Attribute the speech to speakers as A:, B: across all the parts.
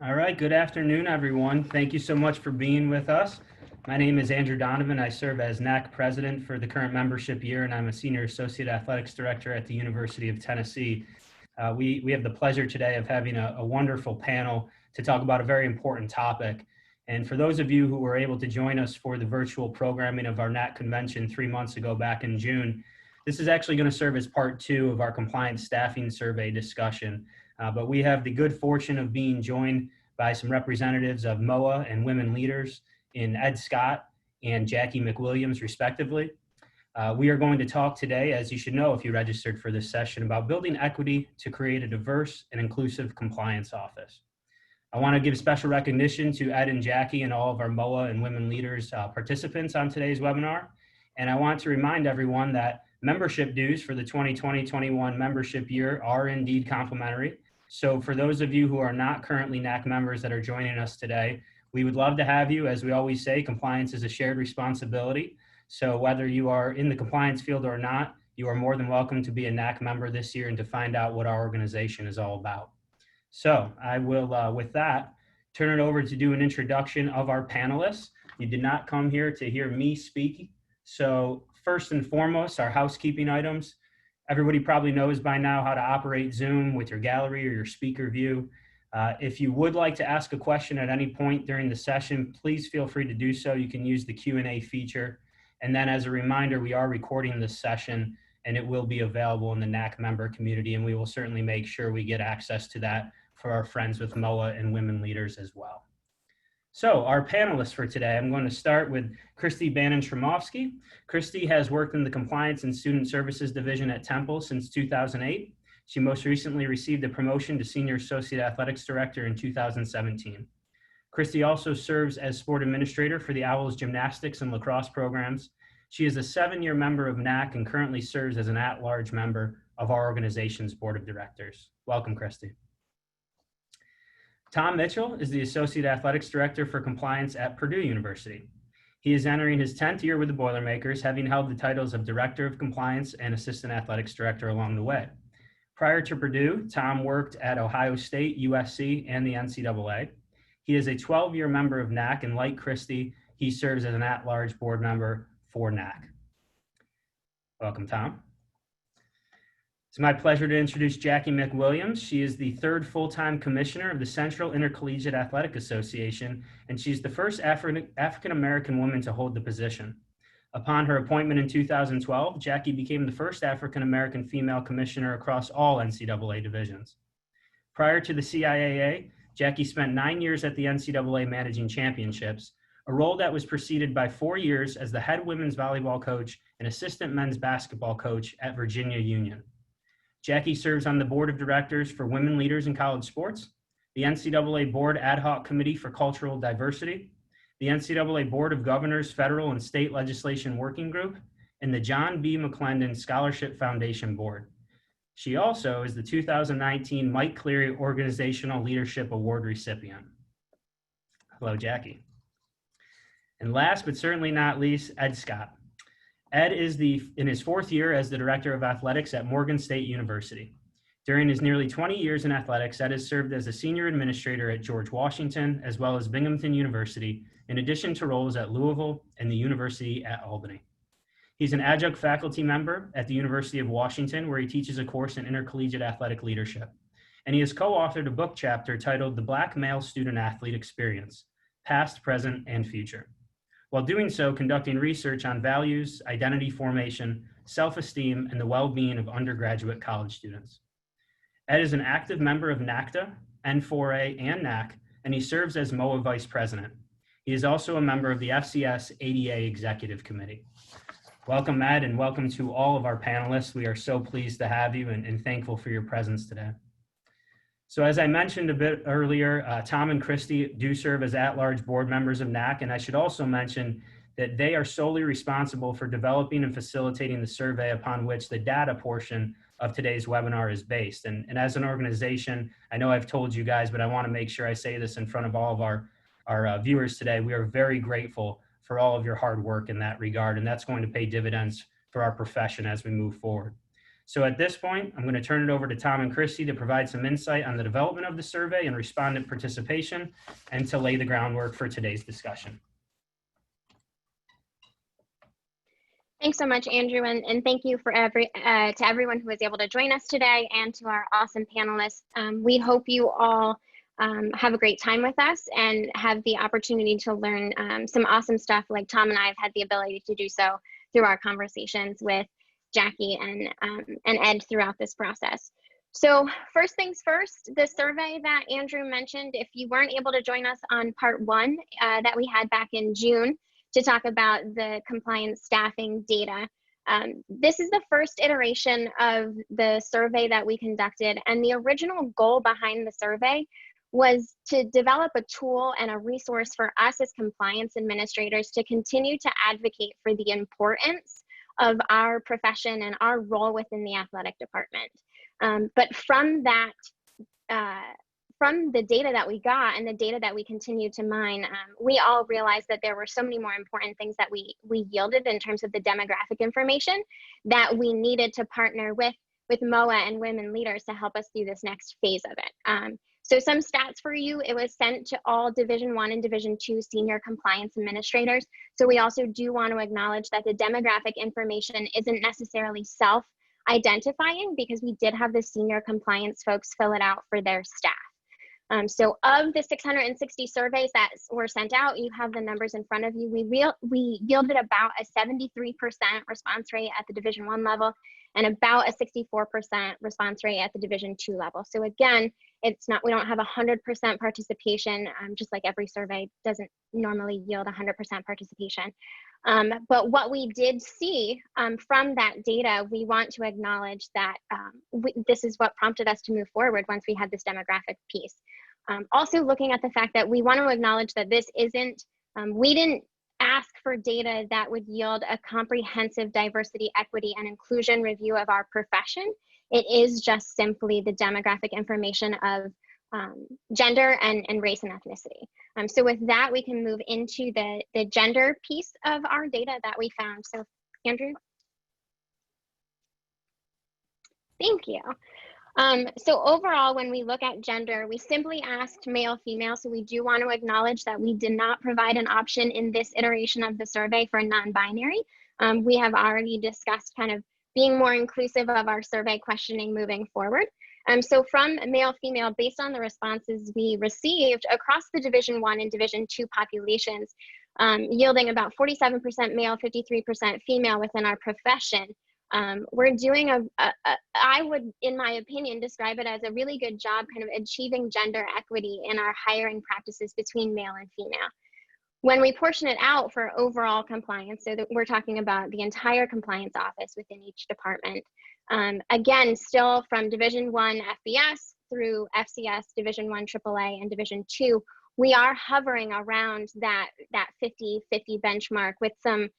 A: All right, good afternoon, everyone. Thank you so much for being with us. My name is Andrew Donovan. I serve as NAC president for the current membership year, and I'm a senior associate athletics director at the University of Tennessee. We have the pleasure today of having a wonderful panel to talk about a very important topic. And for those of you who were able to join us for the virtual programming of our NAC convention 3 months ago back in June, this is actually going to serve as part 2 of our compliance staffing survey discussion. But we have the good fortune of being joined by some representatives of MOAA and women leaders in Ed Scott and Jacqie McWilliams, respectively. We are going to talk today, as you should know if you registered for this session, about building equity to create a diverse and inclusive compliance office. I want to give special recognition to Ed and Jacqie and all of our MOAA and women leaders participants on today's webinar. And I want to remind everyone that membership dues for the 2020-21 membership year are indeed complimentary. So for those of you who are not currently NAC members that are joining us today, we would love to have you. As we always say, compliance is a shared responsibility. So whether you are in the compliance field or not, you are more than welcome to be a NAC member this year and to find out what our organization is all about. So I will, with that, turn it over to do an introduction of our panelists. You did not come here to hear me speak. So first and foremost, our housekeeping items. Everybody probably knows by now how to operate Zoom with your gallery or your speaker view. If you would like to ask a question at any point during the session, please feel free to do so. You can use the Q&A feature. And then as a reminder, we are recording this session and it will be available in the NAC member community, and we will certainly make sure we get access to that for our friends with MOAA and women leaders as well. So our panelists for today, I'm going to start with Kristy Bannon Sromovsky. Kristy has worked in the Compliance and Student Services Division at Temple since 2008. She most recently received a promotion to Senior Associate Athletics Director in 2017. Kristy also serves as Sport Administrator for the Owls Gymnastics and Lacrosse programs. She is a 7-year member of NAC and currently serves as an at-large member of our organization's Board of Directors. Welcome, Kristy. Tom Mitchell is the Associate Athletics Director for Compliance at Purdue University. He is entering his 10th year with the Boilermakers, having held the titles of Director of Compliance and Assistant Athletics Director along the way. Prior to Purdue, Tom worked at Ohio State, USC, and the NCAA. He is a 12-year member of NAC, and like Kristy, he serves as an at-large board member for NAC. Welcome, Tom. It's my pleasure to introduce Jacqie McWilliams. She is the 3rd full-time commissioner of the Central Intercollegiate Athletic Association, and she's the first African-American woman to hold the position. Upon her appointment in 2012, Jacqie became the first African-American female commissioner across all NCAA divisions. Prior to the CIAA, Jacqie spent 9 years at the NCAA managing championships, a role that was preceded by 4 years as the head women's volleyball coach and assistant men's basketball coach at Virginia Union. Jacqie serves on the Board of Directors for Women Leaders in College Sports, the NCAA Board Ad Hoc Committee for Cultural Diversity, the NCAA Board of Governors Federal and State Legislation Working Group, and the John B. McClendon Scholarship Foundation Board. She also is the 2019 Mike Cleary Organizational Leadership Award recipient. Hello, Jacqie. And last but certainly not least, Ed Scott. Ed is in his 4th year as the Director of Athletics at Morgan State University. During his nearly 20 years in athletics, Ed has served as a Senior Administrator at George Washington, as well as Binghamton University, in addition to roles at Louisville and the University at Albany. He's an adjunct faculty member at the University of Washington, where he teaches a course in intercollegiate athletic leadership. And he has co-authored a book chapter titled The Black Male Student Athlete Experience, Past, Present, and Future. While doing so, conducting research on values, identity formation, self-esteem, and the well-being of undergraduate college students. Ed is an active member of NACDA, N4A, and NAC, and he serves as MOAA Vice President. He is also a member of the FCS ADA Executive Committee. Welcome, Ed, and welcome to all of our panelists. We are so pleased to have you and thankful for your presence today. So as I mentioned a bit earlier, Tom and Kristy do serve as at-large board members of NAC, and I should also mention that they are solely responsible for developing and facilitating the survey upon which the data portion of today's webinar is based. And as an organization, I know I've told you guys, but I want to make sure I say this in front of all of our viewers today. We are very grateful for all of your hard work in that regard, and that's going to pay dividends for our profession as we move forward. So at this point, I'm going to turn it over to Tom and Kristy to provide some insight on the development of the survey and respondent participation, and to lay the groundwork for today's discussion.
B: Thanks so much, Andrew, and thank you for to everyone who was able to join us today, and to our awesome panelists. We hope you all have a great time with us and have the opportunity to learn some awesome stuff like Tom and I have had the ability to do so through our conversations with Jacqie and Ed throughout this process. So first things first, the survey that Andrew mentioned, if you weren't able to join us on part 1 that we had back in June to talk about the compliance staffing data, this is the first iteration of the survey that we conducted, and the original goal behind the survey was to develop a tool and a resource for us as compliance administrators to continue to advocate for the importance of our profession and our role within the athletic department. But from that, from the data that we got and the data that we continue to mine, we all realized that there were so many more important things that we yielded in terms of the demographic information that we needed to partner with MOAA and women leaders to help us through this next phase of it. So some stats for you: it was sent to all Division I and Division II senior compliance administrators. So we also do want to acknowledge that the demographic information isn't necessarily self-identifying, because we did have the senior compliance folks fill it out for their staff. So of the 660 surveys that were sent out, you have the numbers in front of you. We yielded about a 73% response rate at the Division I level and about a 64% response rate at the Division II level. So again, we don't have 100% participation, just like every survey doesn't normally yield 100% participation. But what we did see from that data, we want to acknowledge that this is what prompted us to move forward once we had this demographic piece. Also looking at the fact that we want to acknowledge that this isn't, we didn't ask for data that would yield a comprehensive diversity, equity, and inclusion review of our profession. It is just simply the demographic information of gender and race and ethnicity. So with that, we can move into the gender piece of our data that we found. So Andrew. Thank you. So overall, when we look at gender, we simply asked male, female. So we do want to acknowledge that we did not provide an option in this iteration of the survey for non-binary. We have already discussed kind of being more inclusive of our survey questioning moving forward. So from male, female, based on the responses we received across the Division I and Division II populations, yielding about 47% male, 53% female within our profession, we're doing I would, in my opinion, describe it as a really good job kind of achieving gender equity in our hiring practices between male and female. When we portion it out for overall compliance, so that we're talking about the entire compliance office within each department, again, still from Division I FBS through FCS, Division I AAA, and Division II, we are hovering around that 50-50 benchmark with some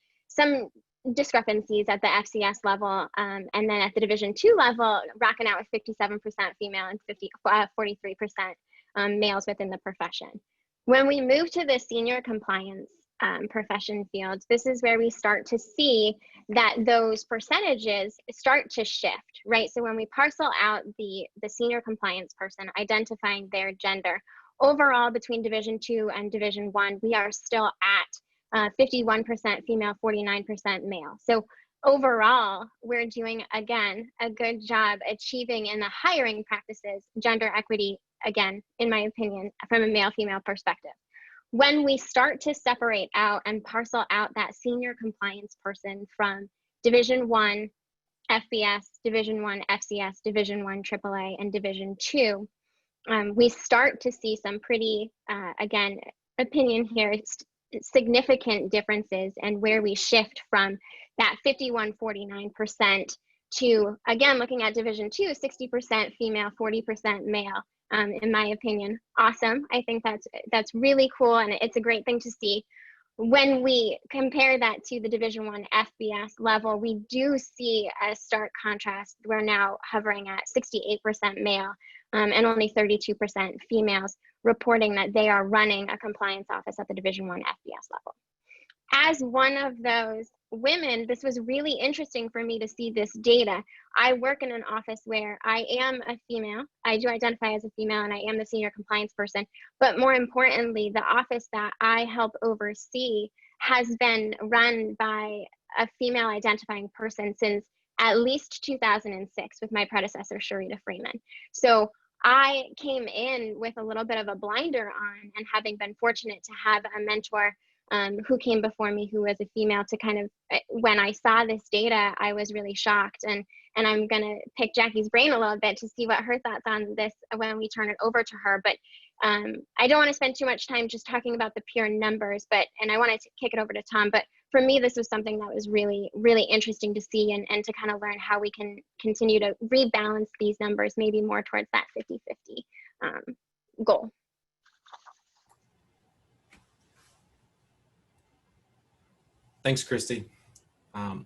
B: discrepancies at the FCS level, and then at the Division II level, rocking out with 57% female and 43% males within the profession. When we move to the senior compliance profession fields, this is where we start to see that those percentages start to shift, right? So when we parcel out the senior compliance person, identifying their gender, overall between Division II and Division I, we are still at 51% female, 49% male. So overall, we're doing, again, a good job achieving in the hiring practices gender equity, again, in my opinion, from a male-female perspective. When we start to separate out and parcel out that senior compliance person from Division I FBS, Division I FCS, Division I AAA, and Division II, we start to see some pretty, again, opinion here, significant differences, and where we shift from that 51-49% to, again, looking at Division II, 60% female, 40% male. In my opinion, awesome. I think that's really cool, and it's a great thing to see. When we compare that to the Division I FBS level, we do see a stark contrast. We're now hovering at 68% male and only 32% females reporting that they are running a compliance office at the Division I FBS level. as one of those women, this was really interesting for me to see this data. I work in an office where I am a female. I do identify as a female, and I am the senior compliance person. But more importantly, the office that I help oversee has been run by a female identifying person since at least 2006 with my predecessor, Sharita Freeman. So I came in with a little bit of a blinder on, and having been fortunate to have a mentor who came before me who was a female, to kind of, when I saw this data, I was really shocked. And I'm going to pick Jacqie's brain a little bit to see what her thoughts on this when we turn it over to her. But I don't want to spend too much time just talking about the pure numbers, and I wanted to kick it over to Tom. But for me, this was something that was really, really interesting to see, and to kind of learn how we can continue to rebalance these numbers, maybe more towards that 50-50 goal.
C: Thanks, Kristy. I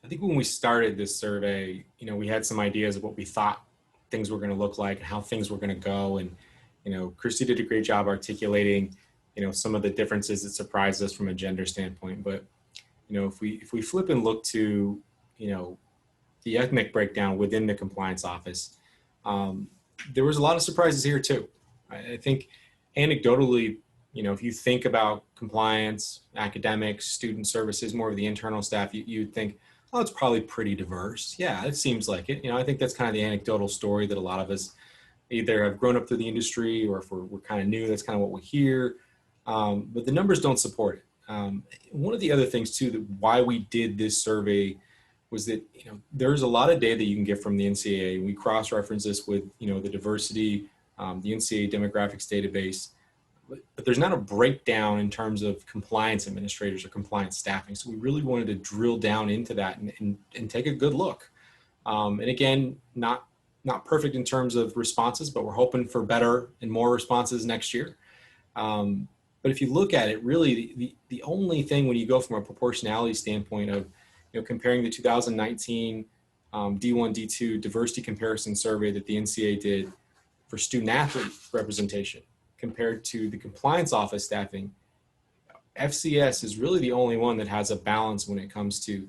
C: think when we started this survey, we had some ideas of what we thought things were going to look like and how things were going to go. And, Kristy did a great job articulating, some of the differences that surprised us from a gender standpoint. But, if we flip and look to, the ethnic breakdown within the compliance office, there was a lot of surprises here too. I think anecdotally, if you think about compliance, academics, student services, more of the internal staff, you'd think, oh, it's probably pretty diverse. Yeah, it seems like it. I think that's kind of the anecdotal story that a lot of us either have grown up through the industry, or if we're kind of new, that's kind of what we hear. But the numbers don't support it. One of the other things too, that why we did this survey was that, there's a lot of data you can get from the NCAA. We cross-reference this with, the diversity, the NCAA demographics database. But there's not a breakdown in terms of compliance administrators or compliance staffing. So we really wanted to drill down into that and take a good look. And again, not perfect in terms of responses, but we're hoping for better and more responses next year. But if you look at it, really the only thing when you go from a proportionality standpoint of, comparing the 2019 D1, D2 diversity comparison survey that the NCAA did for student athlete representation, compared to the compliance office staffing, FCS is really the only one that has a balance when it comes to,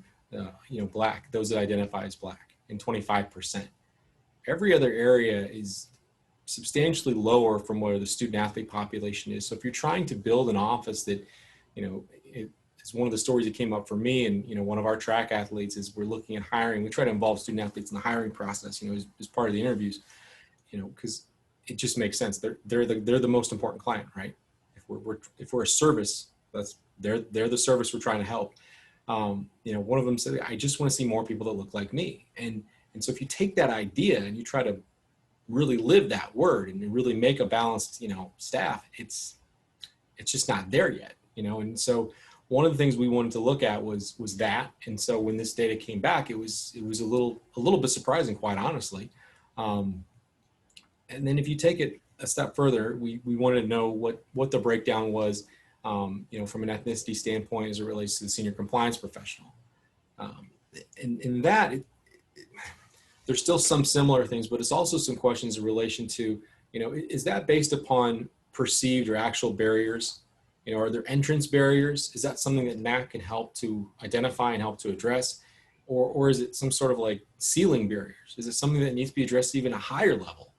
C: Black, those that identify as Black, in 25%. Every other area is substantially lower from where the student athlete population is. So if you're trying to build an office that, it's one of the stories that came up for me, and, one of our track athletes is we're looking at hiring. We try to involve student athletes in the hiring process, as part of the interviews, because it just makes sense. They're the most important client, right? If we're a service, they're the service we're trying to help. One of them said, I just want to see more people that look like me. And so if you take that idea and you try to really live that word and really make a balanced, staff, it's just not there yet, And so one of the things we wanted to look at was that. And so when this data came back, it was a little bit surprising, quite honestly. And then if you take it a step further, we wanted to know what the breakdown was, from an ethnicity standpoint as it relates to the senior compliance professional. And in that, there's still some similar things, but it's also some questions in relation to, is that based upon perceived or actual barriers? Are there entrance barriers? Is that something that NAC can help to identify and help to address? Or is it some sort of like ceiling barriers? Is it something that needs to be addressed even a higher level?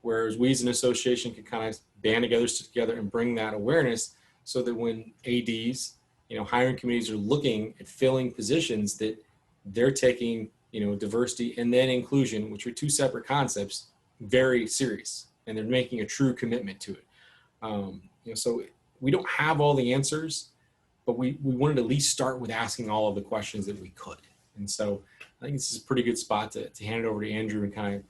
C: Whereas we as an association can kind of band together and bring that awareness so that when ADs, hiring committees are looking at filling positions, that they're taking, diversity and then inclusion, which are two separate concepts, very serious, and they're making a true commitment to it. So we don't have all the answers, but we wanted to at least start with asking all of the questions that we could. And so I think this is a pretty good spot to hand it over to Andrew and kind of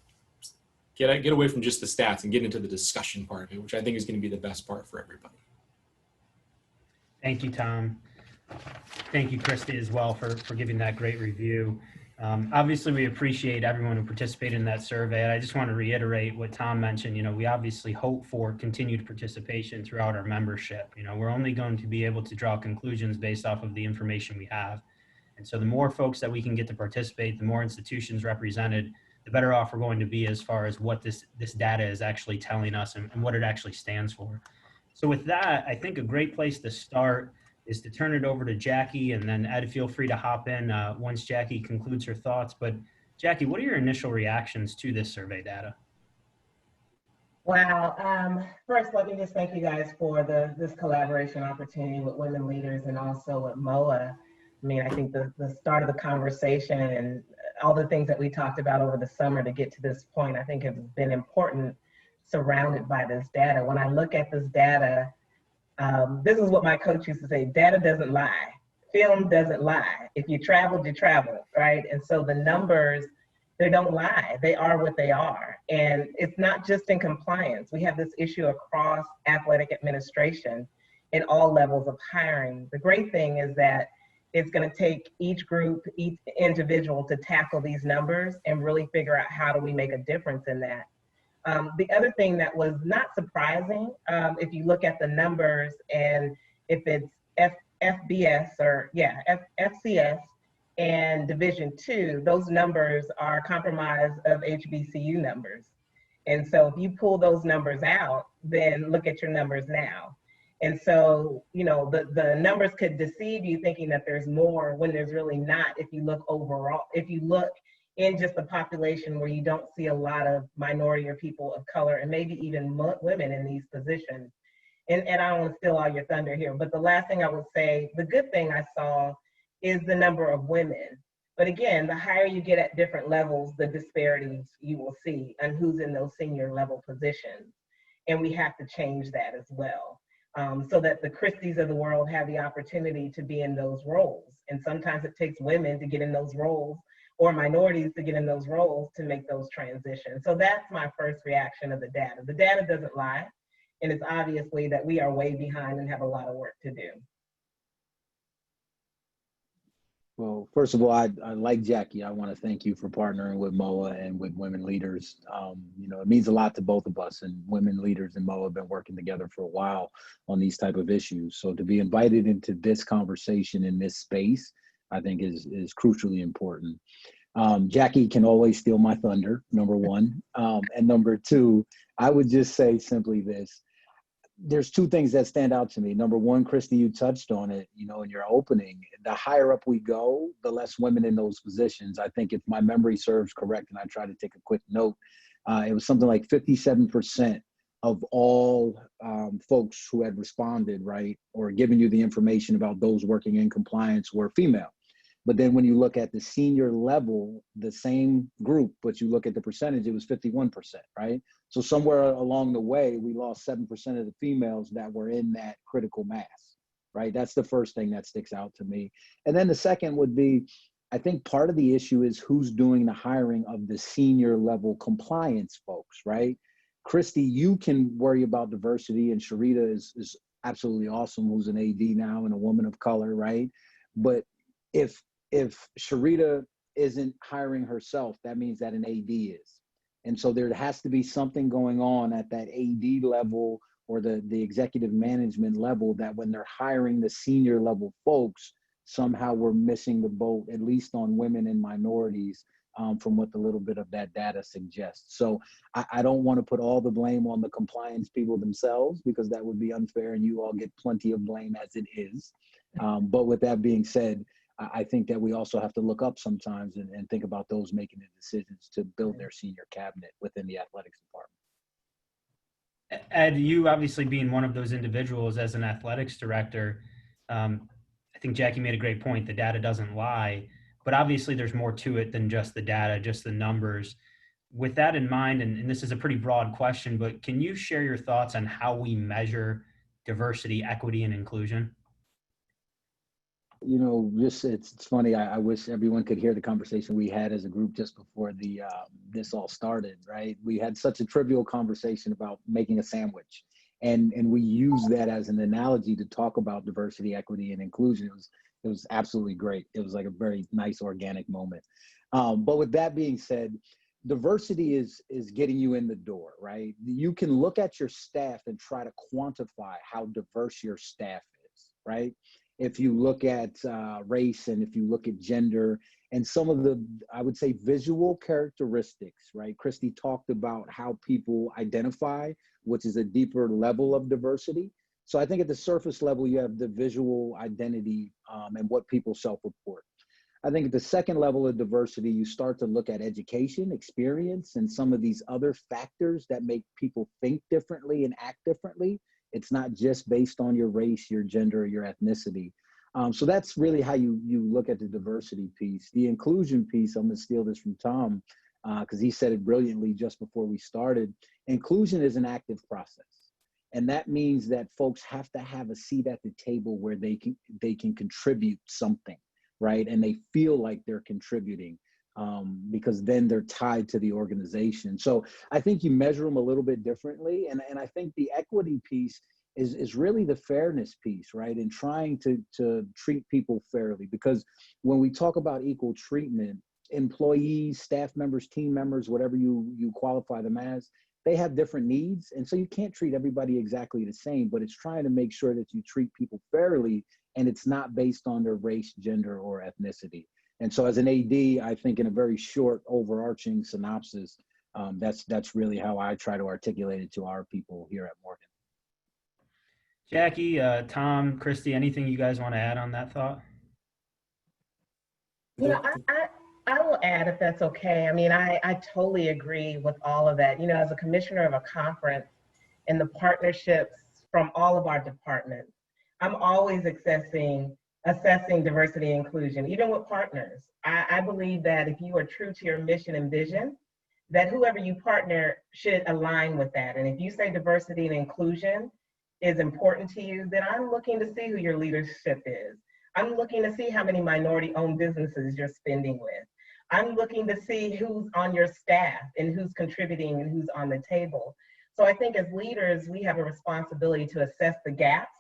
C: get away from just the stats and get into the discussion part of it, which I think is going to be the best part for everybody.
A: Thank you, Tom. Thank you, Kristy, as well, for giving that great review. Obviously, we appreciate everyone who participated in that survey. And I just want to reiterate what Tom mentioned. We obviously hope for continued participation throughout our membership. We're only going to be able to draw conclusions based off of the information we have. And so the more folks that we can get to participate, the more institutions represented, the better off we're going to be as far as what this data is actually telling us and what it actually stands for. So with that, I think a great place to start is to turn it over to Jacqie, and then Ed, feel free to hop in once Jacqie concludes her thoughts. But Jacqie, what are your initial reactions to this survey data?
D: Wow. First, let me just thank you guys for this collaboration opportunity with women leaders and also with MOAA. I mean, I think the start of the conversation and all the things that we talked about over the summer to get to this point, I think has been important surrounded by this data. When I look at this data, this is what my coach used to say: data doesn't lie, film doesn't lie. If you traveled, you traveled, right? And so the numbers, they don't lie. They are what they are. And it's not just in compliance. We have this issue across athletic administration in all levels of hiring. The great thing is that it's going to take each group, each individual to tackle these numbers and really figure out how do we make a difference in that. The other thing that was not surprising, if you look at the numbers and if it's FBS or FCS and Division II, those numbers are compromised of HBCU numbers. And so if you pull those numbers out, then look at your numbers now. And so, you know, the numbers could deceive you thinking that there's more when there's really not. If you look overall, if you look in just the population where you don't see a lot of minority or people of color and maybe even women in these positions. And I don't want to steal all your thunder here, but the last thing I would say, the good thing I saw is the number of women. But again, the higher you get at different levels, the disparities you will see and who's in those senior level positions. And we have to change that as well, so that the Kristys of the world have the opportunity to be in those roles. And sometimes it takes women to get in those roles or minorities to get in those roles to make those transitions. So that's my first reaction of the data. The data doesn't lie, and it's obviously that we are way behind and have a lot of work to do.
E: Well, first of all, I like Jacqie. I want to thank you for partnering with MOAA and with women leaders. You know, it means a lot to both of us, and women leaders and MOAA have been working together for a while on these type of issues. So to be invited into this conversation in this space, I think is crucially important. Jacqie can always steal my thunder, number one. And number two, I would just say simply this. There's two things that stand out to me. Number one, Kristy, you touched on it, you know, in your opening. The higher up we go, the less women in those positions. I think if my memory serves correct, and I try to take a quick note, it was something like 57% of all folks who had responded, right, or given you the information about those working in compliance were female. But then when you look at the senior level, the same group, but you look at the percentage, it was 51%, right? So somewhere along the way, we lost 7% of the females that were in that critical mass, right? That's the first thing that sticks out to me. And then the second would be, I think part of the issue is who's doing the hiring of the senior level compliance folks, right? Kristy, you can worry about diversity, and Sharita is absolutely awesome, who's an AD now and a woman of color, right? But if Sharita isn't hiring herself, that means that an AD is. And so there has to be something going on at that AD level or the executive management level that when they're hiring the senior level folks, somehow we're missing the boat, at least on women and minorities, from what the little bit of that data suggests. So I don't want to put all the blame on the compliance people themselves, because that would be unfair and you all get plenty of blame as it is. But with that being said, I think that we also have to look up sometimes and think about those making the decisions to build their senior cabinet within the athletics department.
A: Ed, you obviously being one of those individuals as an athletics director, I think Jacqie made a great point. The data doesn't lie, but obviously there's more to it than just the data, just the numbers. With that in mind, and this is a pretty broad question, but can you share your thoughts on how we measure diversity, equity, and inclusion?
E: You know, just it's funny. I wish everyone could hear the conversation we had as a group just before this all started, right? We had such a trivial conversation about making a sandwich, and we used that as an analogy to talk about diversity, equity, and inclusion. It was absolutely great. It was like a very nice organic moment. But with that being said, diversity is getting you in the door, right? You can look at your staff and try to quantify how diverse your staff is, right? If you look at race and if you look at gender and some of the, I would say, visual characteristics, right? Kristy talked about how people identify, which is a deeper level of diversity. So I think at the surface level, you have the visual identity and what people self-report. I think at the second level of diversity, you start to look at education, experience, and some of these other factors that make people think differently and act differently. It's not just based on your race, your gender, or your ethnicity. So that's really how you look at the diversity piece. The inclusion piece, I'm gonna steal this from Tom, because he said it brilliantly just before we started. Inclusion is an active process. And that means that folks have to have a seat at the table where they can contribute something, right? And they feel like they're contributing because then they're tied to the organization. So I think you measure them a little bit differently. And I think the equity piece is really the fairness piece, right? And trying to treat people fairly, because when we talk about equal treatment, employees, staff members, team members, whatever you qualify them as, they have different needs. And so you can't treat everybody exactly the same, but it's trying to make sure that you treat people fairly and it's not based on their race, gender, or ethnicity. And so as an AD, I think in a very short overarching synopsis, that's really how I try to articulate it to our people here at Morgan.
A: Jacqie, Tom, Kristy, anything you guys want to add on that thought?
D: You know, I will add, if that's okay. I mean, I totally agree with all of that. You know, as a commissioner of a conference and the partnerships from all of our departments, I'm always assessing diversity and inclusion, even with partners. I believe that if you are true to your mission and vision, that whoever you partner should align with that. And if you say diversity and inclusion is important to you, then I'm looking to see who your leadership is. I'm looking to see how many minority-owned businesses you're spending with. I'm looking to see who's on your staff and who's contributing and who's on the table. So I think as leaders, we have a responsibility to assess the gaps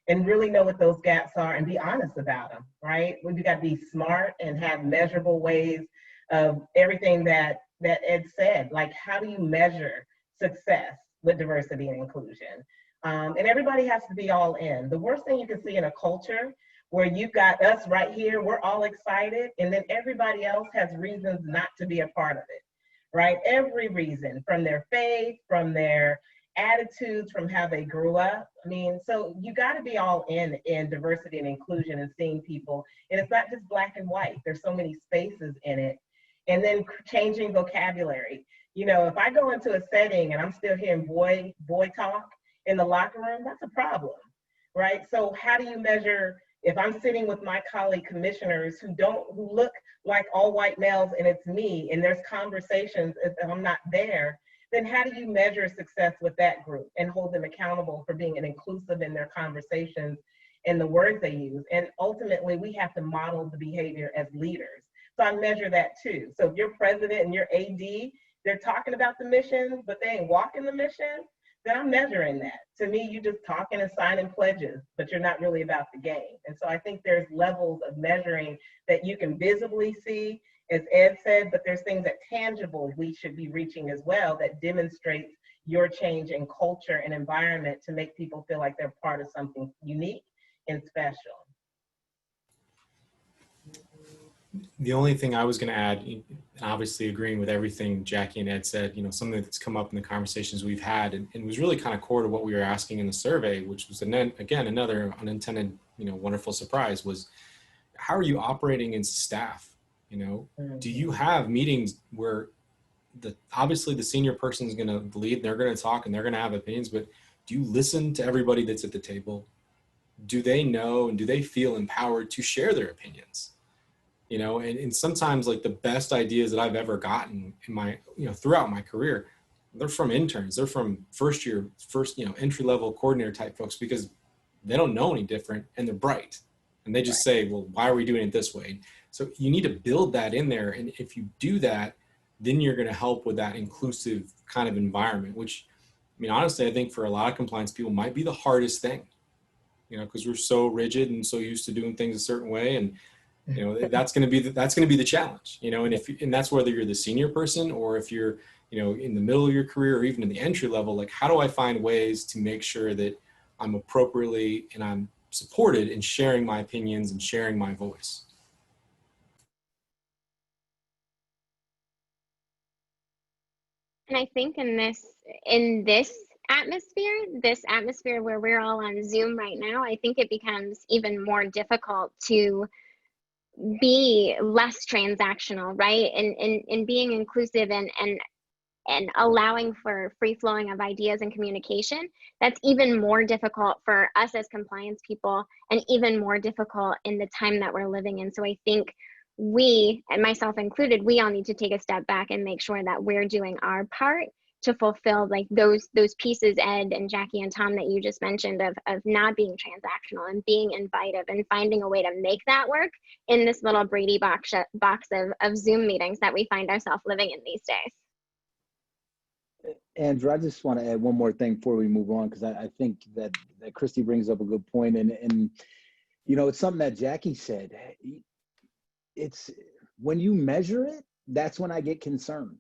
D: and really know what those gaps are and be honest about them, right? We've got to be smart and have measurable ways of everything that Ed said. Like, how do you measure success with diversity and inclusion? And everybody has to be all in. The worst thing you can see in a culture where you've got us right here, we're all excited, and then everybody else has reasons not to be a part of it, right? Every reason, from their faith, from their attitudes, from how they grew up. I mean, so you got to be all in diversity and inclusion and seeing people. And it's not just black and white. There's so many spaces in it. And then changing vocabulary. You know, if I go into a setting and I'm still hearing boy talk in the locker room, that's a problem, right? So how do you measure, if I'm sitting with my colleague commissioners who look like all white males and it's me, and there's conversations if I'm not there, then how do you measure success with that group and hold them accountable for being inclusive in their conversations and the words they use? And ultimately, we have to model the behavior as leaders. So I measure that too. So if your president and your AD, they're talking about the mission, but they ain't walking the mission, then I'm measuring that. To me, you just talking and signing pledges, but you're not really about the game. And so I think there's levels of measuring that you can visibly see, as Ed said, but there's things that tangible we should be reaching as well that demonstrates your change in culture and environment to make people feel like they're part of something unique and special.
C: The only thing I was going to add, obviously agreeing with everything Jacqie and Ed said, you know, something that's come up in the conversations we've had and was really kind of core to what we were asking in the survey, which was, again, another unintended, you know, wonderful surprise, was how are you operating as staff? You know, do you have meetings where obviously the senior person is going to lead, they're going to talk and they're going to have opinions, but do you listen to everybody that's at the table? Do they know and do they feel empowered to share their opinions? You know, and sometimes like the best ideas that I've ever gotten in my, you know, throughout my career, they're from interns, they're from first, you know, entry level coordinator type folks, because they don't know any different and they're bright. And they just say, well, why are we doing it this way? So you need to build that in there. And if you do that, then you're going to help with that inclusive kind of environment, which, I mean, honestly, I think for a lot of compliance people might be the hardest thing, you know, because we're so rigid and so used to doing things a certain way. And, you know, that's going to be the challenge, you know, and that's whether you're the senior person or if you're, you know, in the middle of your career or even in the entry level, like, how do I find ways to make sure that I'm appropriately and I'm supported in sharing my opinions and sharing my voice?
B: And I think in this atmosphere, this atmosphere where we're all on Zoom right now, I think it becomes even more difficult to be less transactional, right? And being inclusive and allowing for free flowing of ideas and communication, that's even more difficult for us as compliance people and even more difficult in the time that we're living in. So I think we, and myself included, we all need to take a step back and make sure that we're doing our part to fulfill like those pieces, Ed and Jacqie and Tom, that you just mentioned of not being transactional and being invitive and finding a way to make that work in this little Brady box of Zoom meetings that we find ourselves living in these days.
E: Andrew, I just want to add one more thing before we move on, because I think that Kristy brings up a good point. And you know, it's something that Jacqie said. It's when you measure it, that's when I get concerned,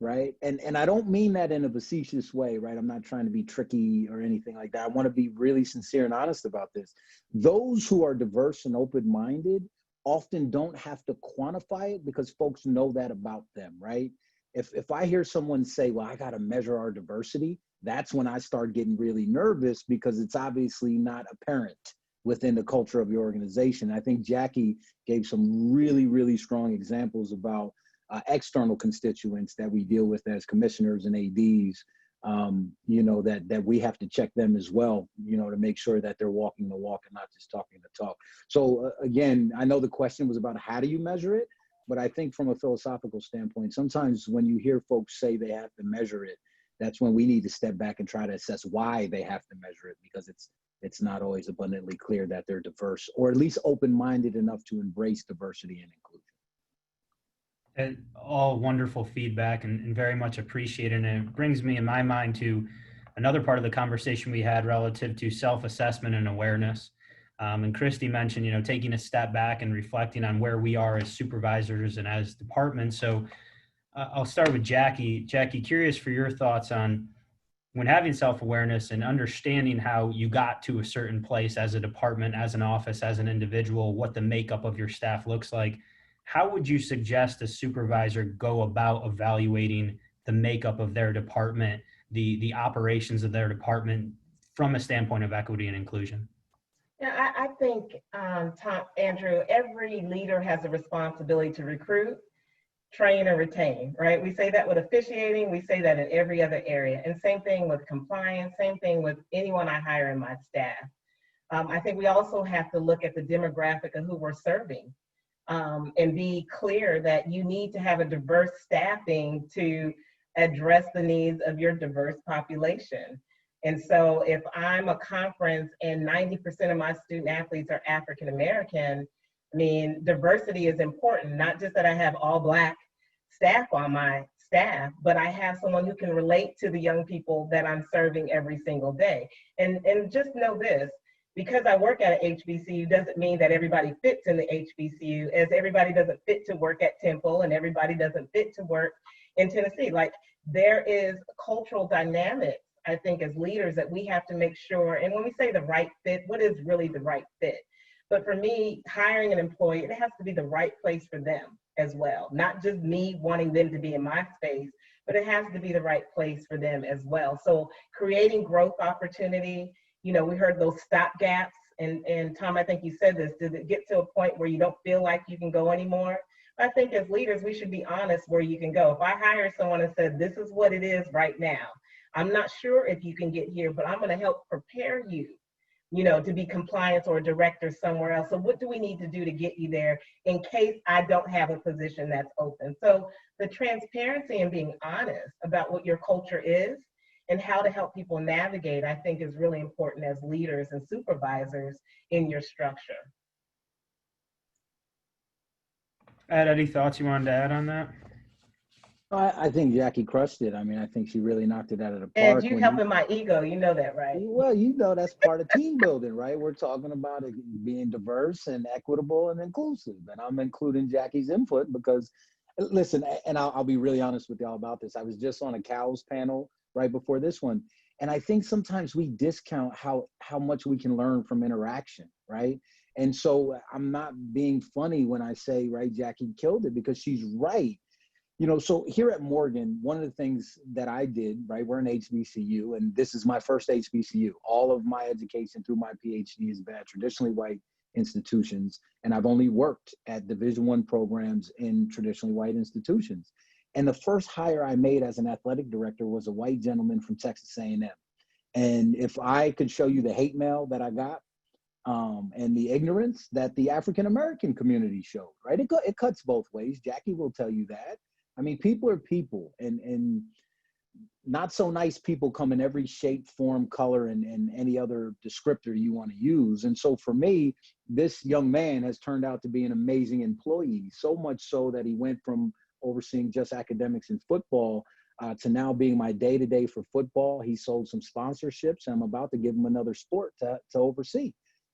E: right? And I don't mean that in a facetious way, right? I'm not trying to be tricky or anything like that. I want to be really sincere and honest about this. Those who are diverse and open-minded often don't have to quantify it because folks know that about them, right? If I hear someone say, well, I got to measure our diversity, that's when I start getting really nervous because it's obviously not apparent within the culture of your organization. I think Jacqie gave some really, really strong examples about external constituents that we deal with as commissioners and ADs, you know, that we have to check them as well, you know, to make sure that they're walking the walk and not just talking the talk. So again, I know the question was about how do you measure it? But I think from a philosophical standpoint, sometimes when you hear folks say they have to measure it, that's when we need to step back and try to assess why they have to measure it, because it's not always abundantly clear that they're diverse, or at least open-minded enough to embrace diversity and inclusion.
A: All wonderful feedback and very much appreciated. And it brings me in my mind to another part of the conversation we had relative to self-assessment and awareness. And Kristy mentioned, you know, taking a step back and reflecting on where we are as supervisors and as departments. So I'll start with Jacqie. Jacqie, curious for your thoughts on when having self-awareness and understanding how you got to a certain place as a department, as an office, as an individual, what the makeup of your staff looks like. How would you suggest a supervisor go about evaluating the makeup of their department, the operations of their department from a standpoint of equity and inclusion?
D: Yeah, I think, Andrew, every leader has a responsibility to recruit, train, and retain, right? We say that with officiating, we say that in every other area. And same thing with compliance, same thing with anyone I hire in my staff. I think we also have to look at the demographic of who we're serving and be clear that you need to have a diverse staffing to address the needs of your diverse population. And so if I'm a conference and 90% of my student athletes are African American, I mean, diversity is important, not just that I have all Black staff on my staff, but I have someone who can relate to the young people that I'm serving every single day. And just know this, because I work at an HBCU doesn't mean that everybody fits in the HBCU, as everybody doesn't fit to work at Temple and everybody doesn't fit to work in Tennessee. Like, there is cultural dynamics, I think, as leaders that we have to make sure. And when we say the right fit, what is really the right fit? But for me, hiring an employee, it has to be the right place for them as well. Not just me wanting them to be in my space, but it has to be the right place for them as well. So creating growth opportunity, you know, we heard those stop gaps. And Tom, I think you said this, does it get to a point where you don't feel like you can go anymore? I think as leaders, we should be honest where you can go. If I hire someone and said, this is what it is right now, I'm not sure if you can get here, but I'm going to help prepare you, you know, to be compliance or a director somewhere else. So what do we need to do to get you there in case I don't have a position that's open? So the transparency and being honest about what your culture is and how to help people navigate, I think, is really important as leaders and supervisors in your structure.
A: Ed, any thoughts you wanted to add on that?
E: I think Jacqie crushed it. I mean, I think she really knocked it out of the
D: And
E: park.
D: you helping my ego, you know that, right?
E: Well, you know, that's part of team building, right? We're talking about it being diverse and equitable and inclusive. And I'm including Jacqie's input because, listen, and I'll be really honest with y'all about this. I was just on a cows panel right before this one. And I think sometimes we discount how much we can learn from interaction, right? And so I'm not being funny when I say, right, Jacqie killed it, because she's right. You know, so here at Morgan, one of the things that I did, right, we're an HBCU, and this is my first HBCU. All of my education through my PhD has been at traditionally white institutions, and I've only worked at Division I programs in traditionally white institutions. And the first hire I made as an athletic director was a white gentleman from Texas A&M. And if I could show you the hate mail that I got, and the ignorance that the African-American community showed, right? It cuts both ways. Jacqie will tell you that. I mean, people are people, and not so nice people come in every shape, form, color, and any other descriptor you want to use. And so for me, this young man has turned out to be an amazing employee, so much so that he went from overseeing just academics and football to now being my day-to-day for football. He sold some sponsorships, and I'm about to give him another sport to oversee,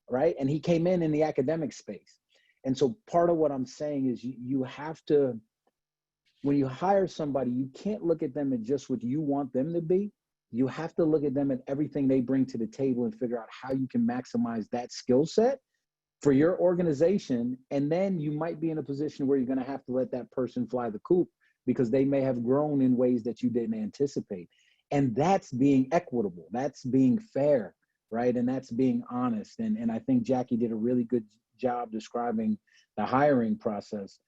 E: right? And he came in the academic space. And so part of what I'm saying is you have to, when you hire somebody, you can't look at them at just what you want them to be. You have to look at them at everything they bring to the table and figure out how you can maximize that skill set for your organization. And then you might be in a position where you're going to have to let that person fly the coop because they may have grown in ways that you didn't anticipate. And that's being equitable. That's being fair, right? And that's being honest. And I think Jacqie did a really good job describing the hiring process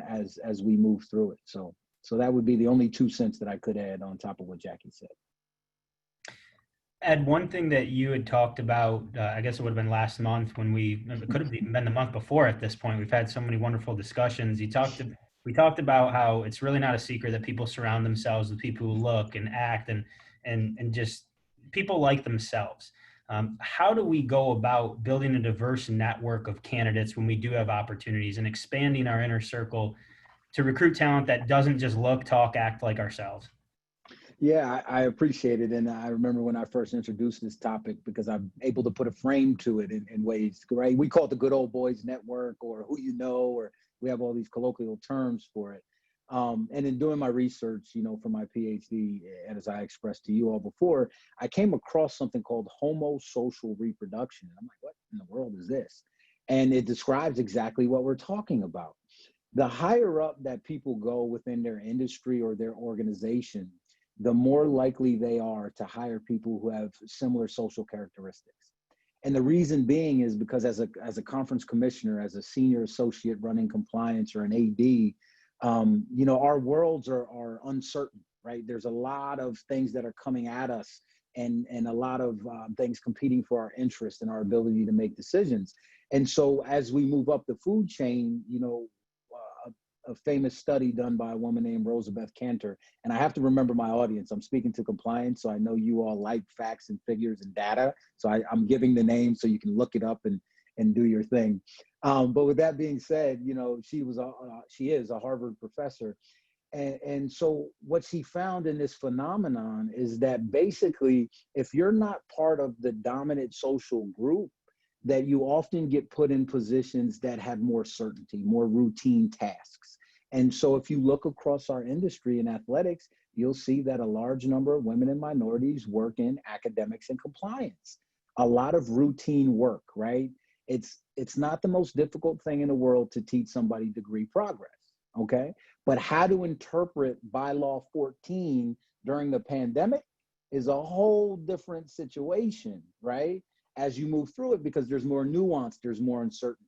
E: as we move through it. So that would be the only 2 cents that I could add on top of what Jacqie said.
A: Ed, one thing that you had talked about, I guess it would have been last month it could have been the month before at this point. We've had so many wonderful discussions. We talked about how it's really not a secret that people surround themselves with people who look and act and just people like themselves. How do we go about building a diverse network of candidates when we do have opportunities and expanding our inner circle to recruit talent that doesn't just look, talk, act like ourselves?
E: Yeah, I appreciate it. And I remember when I first introduced this topic because I'm able to put a frame to it in ways, right? We call it the good old boys network or who you know, or we have all these colloquial terms for it. And in doing my research, for my PhD, and as I expressed to you all before, I came across something called homosocial reproduction. I'm like, what in the world is this? And it describes exactly what we're talking about. The higher up that people go within their industry or their organization, the more likely they are to hire people who have similar social characteristics. And the reason being is because as a conference commissioner, as a senior associate running compliance or an AD, our worlds are uncertain, right? There's a lot of things that are coming at us and a lot of things competing for our interest and our ability to make decisions. And so as we move up the food chain, a famous study done by a woman named Rosabeth Cantor, and I have to remember my audience. I'm speaking to compliance, so I know you all like facts and figures and data. So I'm giving the name so you can look it up and do your thing. But with that being said, she is a Harvard professor. And so what she found in this phenomenon is that basically, if you're not part of the dominant social group, that you often get put in positions that have more certainty, more routine tasks. And so if you look across our industry in athletics, you'll see that a large number of women and minorities work in academics and compliance. A lot of routine work, right? It's not the most difficult thing in the world to teach somebody degree progress, okay? But how to interpret bylaw 14 during the pandemic is a whole different situation, right? As you move through it, because there's more nuance, there's more uncertainty.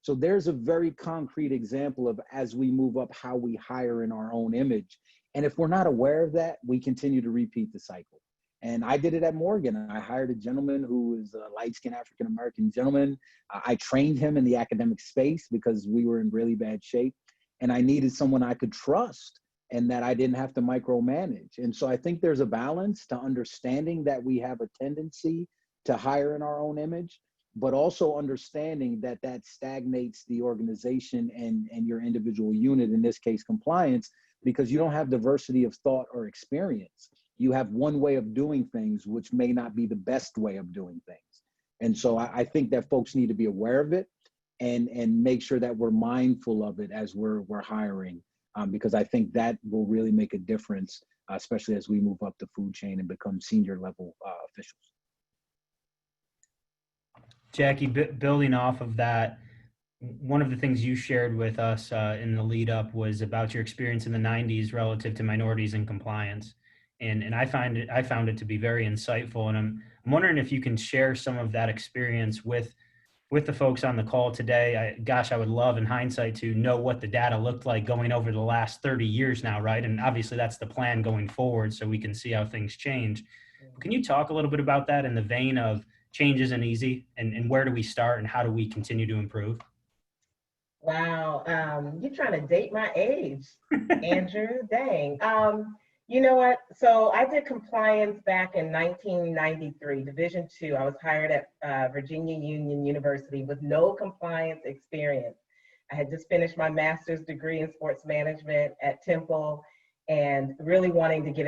E: So there's a very concrete example of as we move up, how we hire in our own image. And if we're not aware of that, we continue to repeat the cycle. And I did it at Morgan. I hired a gentleman who is a light-skinned African-American gentleman. I trained him in the academic space because we were in really bad shape. And I needed someone I could trust and that I didn't have to micromanage. And so I think there's a balance to understanding that we have a tendency to hire in our own image, but also understanding that stagnates the organization and your individual unit, in this case, compliance, because you don't have diversity of thought or experience. You have one way of doing things, which may not be the best way of doing things. And so I think that folks need to be aware of it and make sure that we're mindful of it as we're hiring, because I think that will really make a difference, especially as we move up the food chain and become senior level officials.
A: Jacqie, building off of that, one of the things you shared with us in the lead up was about your experience in the 90s relative to minorities in compliance. And I found it to be very insightful. And I'm wondering if you can share some of that experience with the folks on the call today. I would love in hindsight to know what the data looked like going over the last 30 years now, right? And obviously that's the plan going forward so we can see how things change. Can you talk a little bit about that in the vein of change isn't easy, and where do we start and how do we continue to improve?
D: Wow, you're trying to date my age, Andrew, dang. You know what? So I did compliance back in 1993, Division II. I was hired at Virginia Union University with no compliance experience. I had just finished my master's degree in sports management at Temple and really wanting to get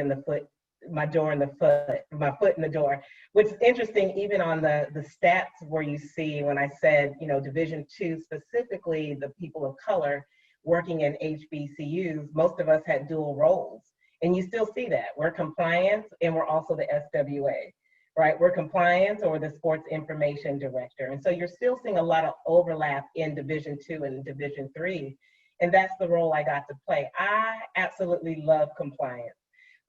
D: my foot in the door, which is interesting. Even on the stats where you see when I said, Division II, specifically the people of color working in HBCUs, most of us had dual roles. And you still see that. We're compliance and we're also the SWA, right? We're compliance or the sports information director. And so you're still seeing a lot of overlap in Division II and Division III. And that's the role I got to play. I absolutely love compliance.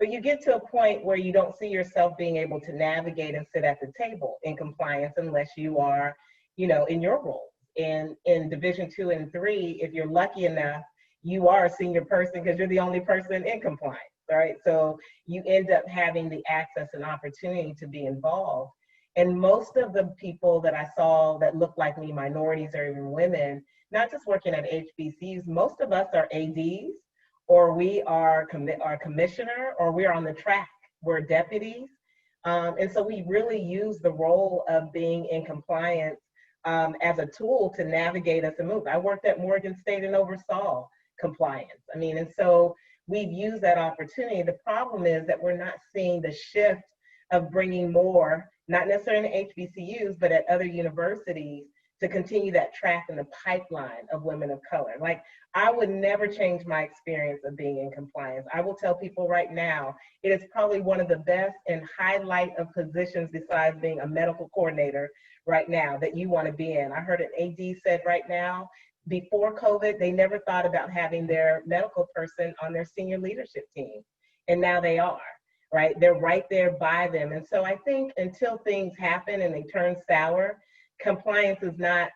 D: But you get to a point where you don't see yourself being able to navigate and sit at the table in compliance unless you are, in your role. And in Division II and III, if you're lucky enough, you are a senior person because you're the only person in compliance, right? So you end up having the access and opportunity to be involved. And most of the people that I saw that looked like me, minorities or even women, not just working at HBCUs, most of us are ADs, or we are our commissioner, or we're on the track, we're deputies. And so we really use the role of being in compliance as a tool to navigate us and move. I worked at Morgan State and oversaw compliance. And so we've used that opportunity. The problem is that we're not seeing the shift of bringing more, not necessarily in HBCUs, but at other universities, to continue that track in the pipeline of women of color. Like, I would never change my experience of being in compliance. I will tell people right now, it is probably one of the best and highlight of positions besides being a medical coordinator right now that you want to be in. I heard an AD said right now, before COVID, they never thought about having their medical person on their senior leadership team. And now they are, right? They're right there by them. And so I think until things happen and they turn sour, compliance is not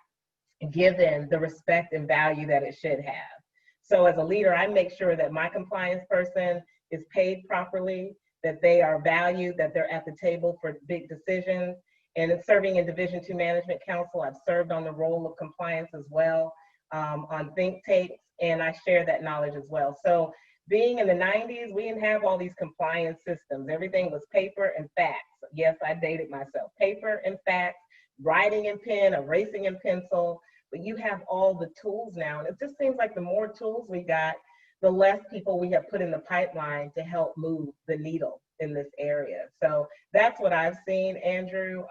D: given the respect and value that it should have. So as a leader, I make sure that my compliance person is paid properly, that they are valued, that they're at the table for big decisions. And in serving in Division II Management Council, I've served on the role of compliance as well, on think tanks, and I share that knowledge as well. So being in the 90s, we didn't have all these compliance systems. Everything was paper and fax. Yes, I dated myself. Paper and fax, writing in pen, erasing in pencil, but you have all the tools now. And it just seems like the more tools we got, the less people we have put in the pipeline to help move the needle in this area. So that's what I've seen, Andrew.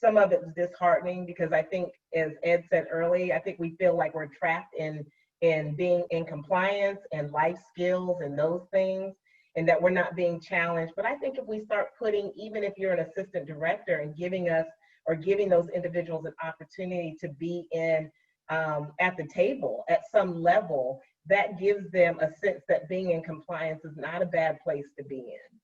D: Some of it's disheartening because I think, as Ed said early, I think we feel like we're trapped in being in compliance and life skills and those things, and that we're not being challenged. But I think if we start putting, even if you're an assistant director, and giving those individuals an opportunity to be in at the table at some level, that gives them a sense that being in compliance is not a bad place to be in.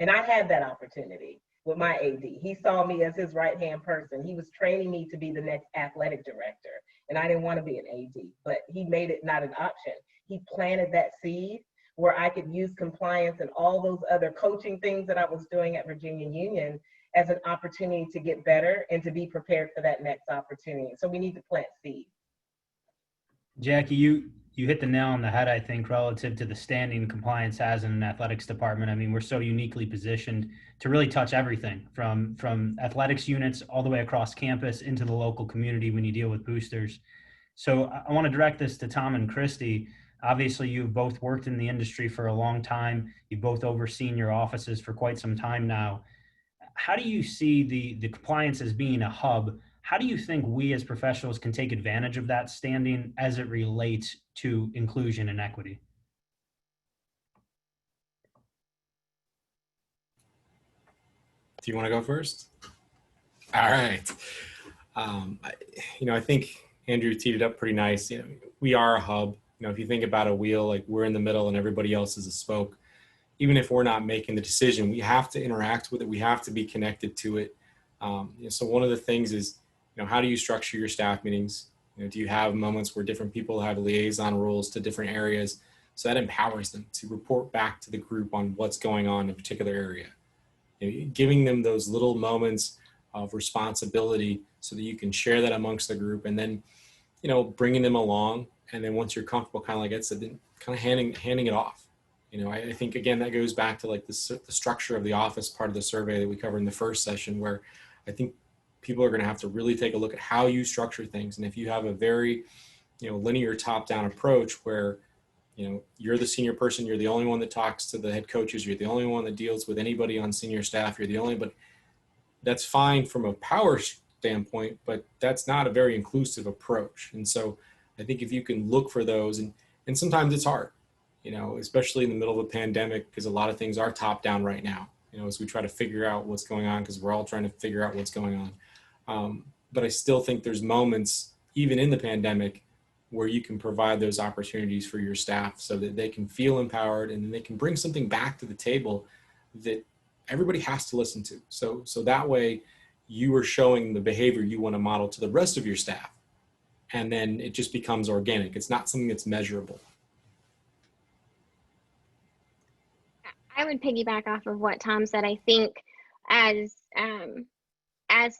D: And I had that opportunity with my AD. He saw me as his right-hand person. He was training me to be the next athletic director. And I didn't want to be an AD, but he made it not an option. He planted that seed where I could use compliance and all those other coaching things that I was doing at Virginia Union as an opportunity to get better and to be prepared for that next opportunity. So we need to plant seeds.
A: Jacqie, you hit the nail on the head, I think, relative to the standing compliance has in an athletics department. I mean, we're so uniquely positioned to really touch everything from athletics units all the way across campus into the local community when you deal with boosters. So I want to direct this to Tom and Kristy. Obviously, you've both worked in the industry for a long time. You've both overseen your offices for quite some time now. How do you see the compliance as being a hub? How do you think we as professionals can take advantage of that standing as it relates to inclusion and equity?
C: Do you want to go first? All right. I think Andrew teed it up pretty nice. You know, we are a hub. You know, if you think about a wheel, like we're in the middle and everybody else is a spoke. Even if we're not making the decision, we have to interact with it. We have to be connected to it. So one of the things is, you know, how do you structure your staff meetings? You know, do you have moments where different people have liaison roles to different areas? So that empowers them to report back to the group on what's going on in a particular area. You know, giving them those little moments of responsibility so that you can share that amongst the group, and then, you know, bringing them along. And then once you're comfortable, kind of like I said, then kind of handing it off. You know, I think, again, that goes back to like the structure of the office part of the survey that we covered in the first session, where I think people are going to have to really take a look at how you structure things. And if you have a very, you know, linear top-down approach where, you know, you're the senior person, you're the only one that talks to the head coaches, you're the only one that deals with anybody on senior staff, you're the only, but that's fine from a power standpoint, but that's not a very inclusive approach. And so I think if you can look for those, and sometimes it's hard, you know, especially in the middle of a pandemic, because a lot of things are top down right now, you know, as we try to figure out what's going on, because we're all trying to figure out what's going on. But I still think there's moments, even in the pandemic, where you can provide those opportunities for your staff so that they can feel empowered and then they can bring something back to the table that everybody has to listen to. So that way you are showing the behavior you want to model to the rest of your staff. And then it just becomes organic. It's not something that's measurable.
B: I would piggyback off of what Tom said. I think as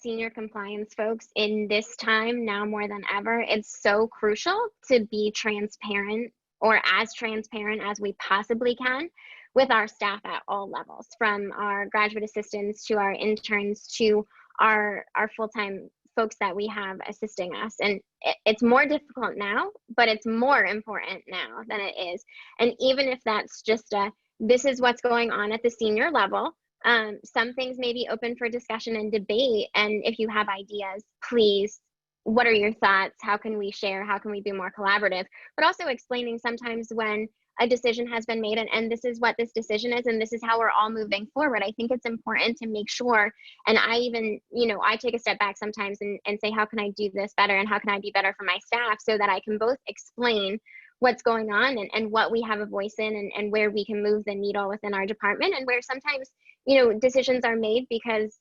B: senior compliance folks in this time, now more than ever, it's so crucial to be transparent, or as transparent as we possibly can, with our staff at all levels, from our graduate assistants to our interns to our full-time folks that we have assisting us. And it's more difficult now, but it's more important now than it is. And even if that's just this is what's going on at the senior level, some things may be open for discussion and debate. And if you have ideas, please, what are your thoughts? How can we share? How can we be more collaborative? But also explaining sometimes when a decision has been made, and this is what this decision is, and this is how we're all moving forward. I think it's important to make sure, and I even, you know, I take a step back sometimes and say, how can I do this better, and how can I be better for my staff, so that I can both explain what's going on and what we have a voice in, and where we can move the needle within our department, and where sometimes, you know, decisions are made because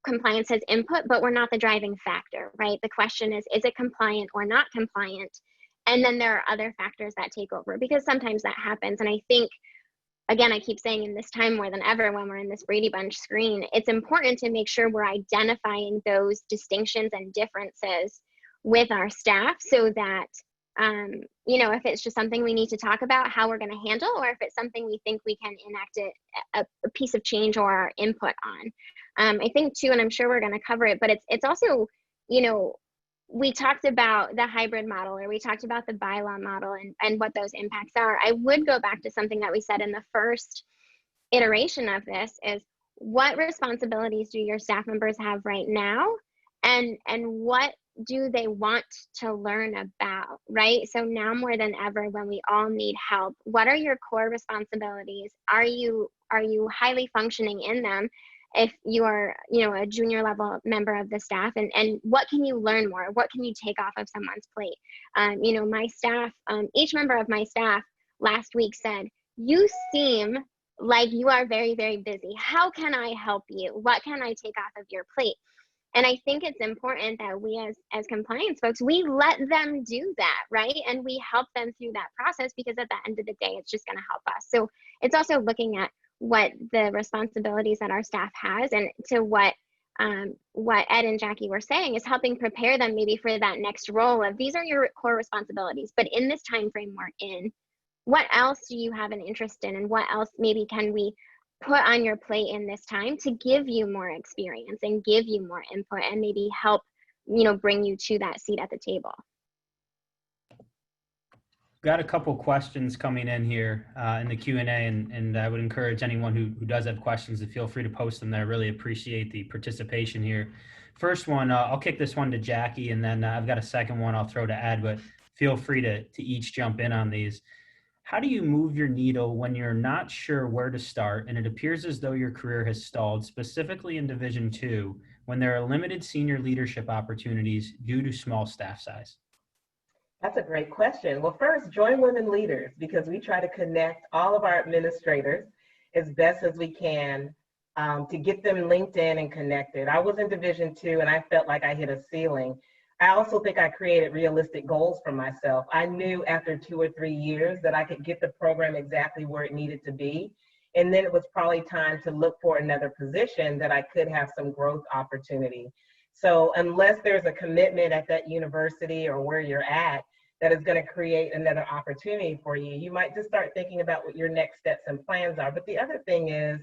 B: compliance has input, but we're not the driving factor, right? The question is it compliant or not compliant? And then there are other factors that take over, because sometimes that happens. And I think, again, I keep saying in this time more than ever, when we're in this Brady Bunch screen, it's important to make sure we're identifying those distinctions and differences with our staff, so that, you know, if it's just something we need to talk about, how we're going to handle, or if it's something we think we can enact a piece of change or our input on. I think too, and I'm sure we're going to cover it, but it's also, you know, we talked about the hybrid model, or we talked about the bylaw model and what those impacts are. I would go back to something that we said in the first iteration of this, is what responsibilities do your staff members have right now, and what do they want to learn about, right? So now more than ever, when we all need help, what are your core responsibilities? Are you highly functioning in them? If you are, you know, a junior level member of the staff, and what can you learn more? What can you take off of someone's plate? You know, my staff, each member of my staff last week said, you seem like you are very, very busy. How can I help you? What can I take off of your plate? And I think it's important that we as compliance folks, we let them do that, right? And we help them through that process, because at the end of the day, it's just going to help us. So it's also looking at what the responsibilities that our staff has, and to what Ed and Jacqie were saying, is helping prepare them maybe for that next role of, these are your core responsibilities, but in this time frame we're in, what else do you have an interest in, and what else maybe can we put on your plate in this time to give you more experience and give you more input, and maybe help, you know, bring you to that seat at the table.
A: Got a couple questions coming in here in the Q&A, and I would encourage anyone who does have questions to feel free to post them there. I really appreciate the participation here. First one, I'll kick this one to Jacqie, and then I've got a second one I'll throw to Ed, but feel free to each jump in on these. How do you move your needle when you're not sure where to start and it appears as though your career has stalled, specifically in Division II, when there are limited senior leadership opportunities due to small staff size?
D: That's a great question. Well, first, join Women Leaders, because we try to connect all of our administrators as best as we can to get them linked in and connected. I was in Division II and I felt like I hit a ceiling. I also think I created realistic goals for myself. I knew after 2 or 3 years that I could get the program exactly where it needed to be. And then it was probably time to look for another position that I could have some growth opportunity. So unless there's a commitment at that university or where you're at that is going to create another opportunity for you, you might just start thinking about what your next steps and plans are. But the other thing is,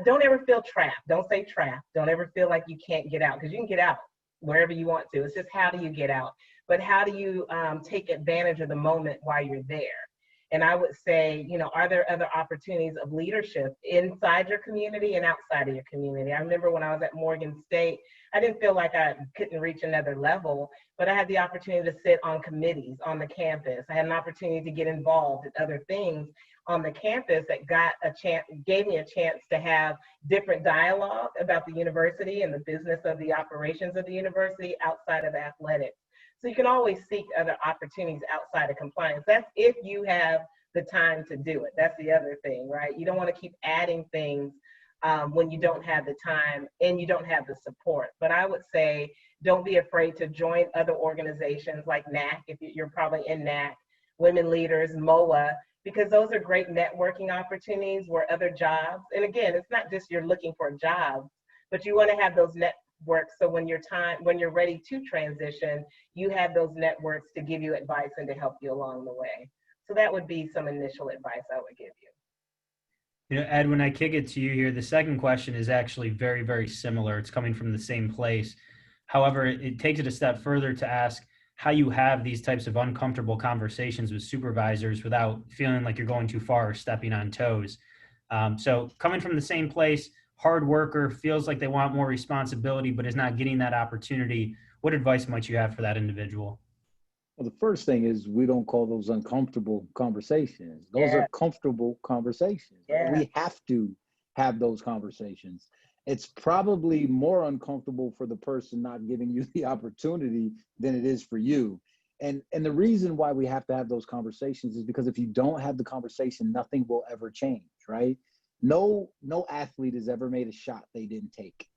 D: don't ever feel trapped. Don't say trapped. Don't ever feel like you can't get out, because you can get out wherever you want to. It's just, how do you get out? But how do you take advantage of the moment while you're there? And I would say, you know, are there other opportunities of leadership inside your community and outside of your community? I remember when I was at Morgan State, I didn't feel like I couldn't reach another level, but I had the opportunity to sit on committees on the campus. I had an opportunity to get involved in other things on the campus that gave me a chance to have different dialogue about the university and the business of the operations of the university outside of athletics. So you can always seek other opportunities outside of compliance. That's if you have the time to do it. That's the other thing, right? You don't want to keep adding things when you don't have the time and you don't have the support. But I would say, don't be afraid to join other organizations like NAC, if you're probably in NAC, Women Leaders, MOAA, because those are great networking opportunities where other jobs, and again, it's not just you're looking for jobs, but you want to have those networks, so when you're ready to transition, you have those networks to give you advice and to help you along the way. So that would be some initial advice I would give you.
A: You know, Ed, when I kick it to you here, the second question is actually very, very similar. It's coming from the same place. However, it takes it a step further to ask how you have these types of uncomfortable conversations with supervisors without feeling like you're going too far or stepping on toes. So coming from the same place, hard worker, feels like they want more responsibility, but is not getting that opportunity. What advice might you have for that individual?
E: Well, the first thing is, we don't call those uncomfortable conversations. Those are comfortable conversations.
D: Yeah.
E: We have to have those conversations. It's probably more uncomfortable for the person not giving you the opportunity than it is for you. And the reason why we have to have those conversations is because if you don't have the conversation, nothing will ever change, right? No athlete has ever made a shot they didn't take.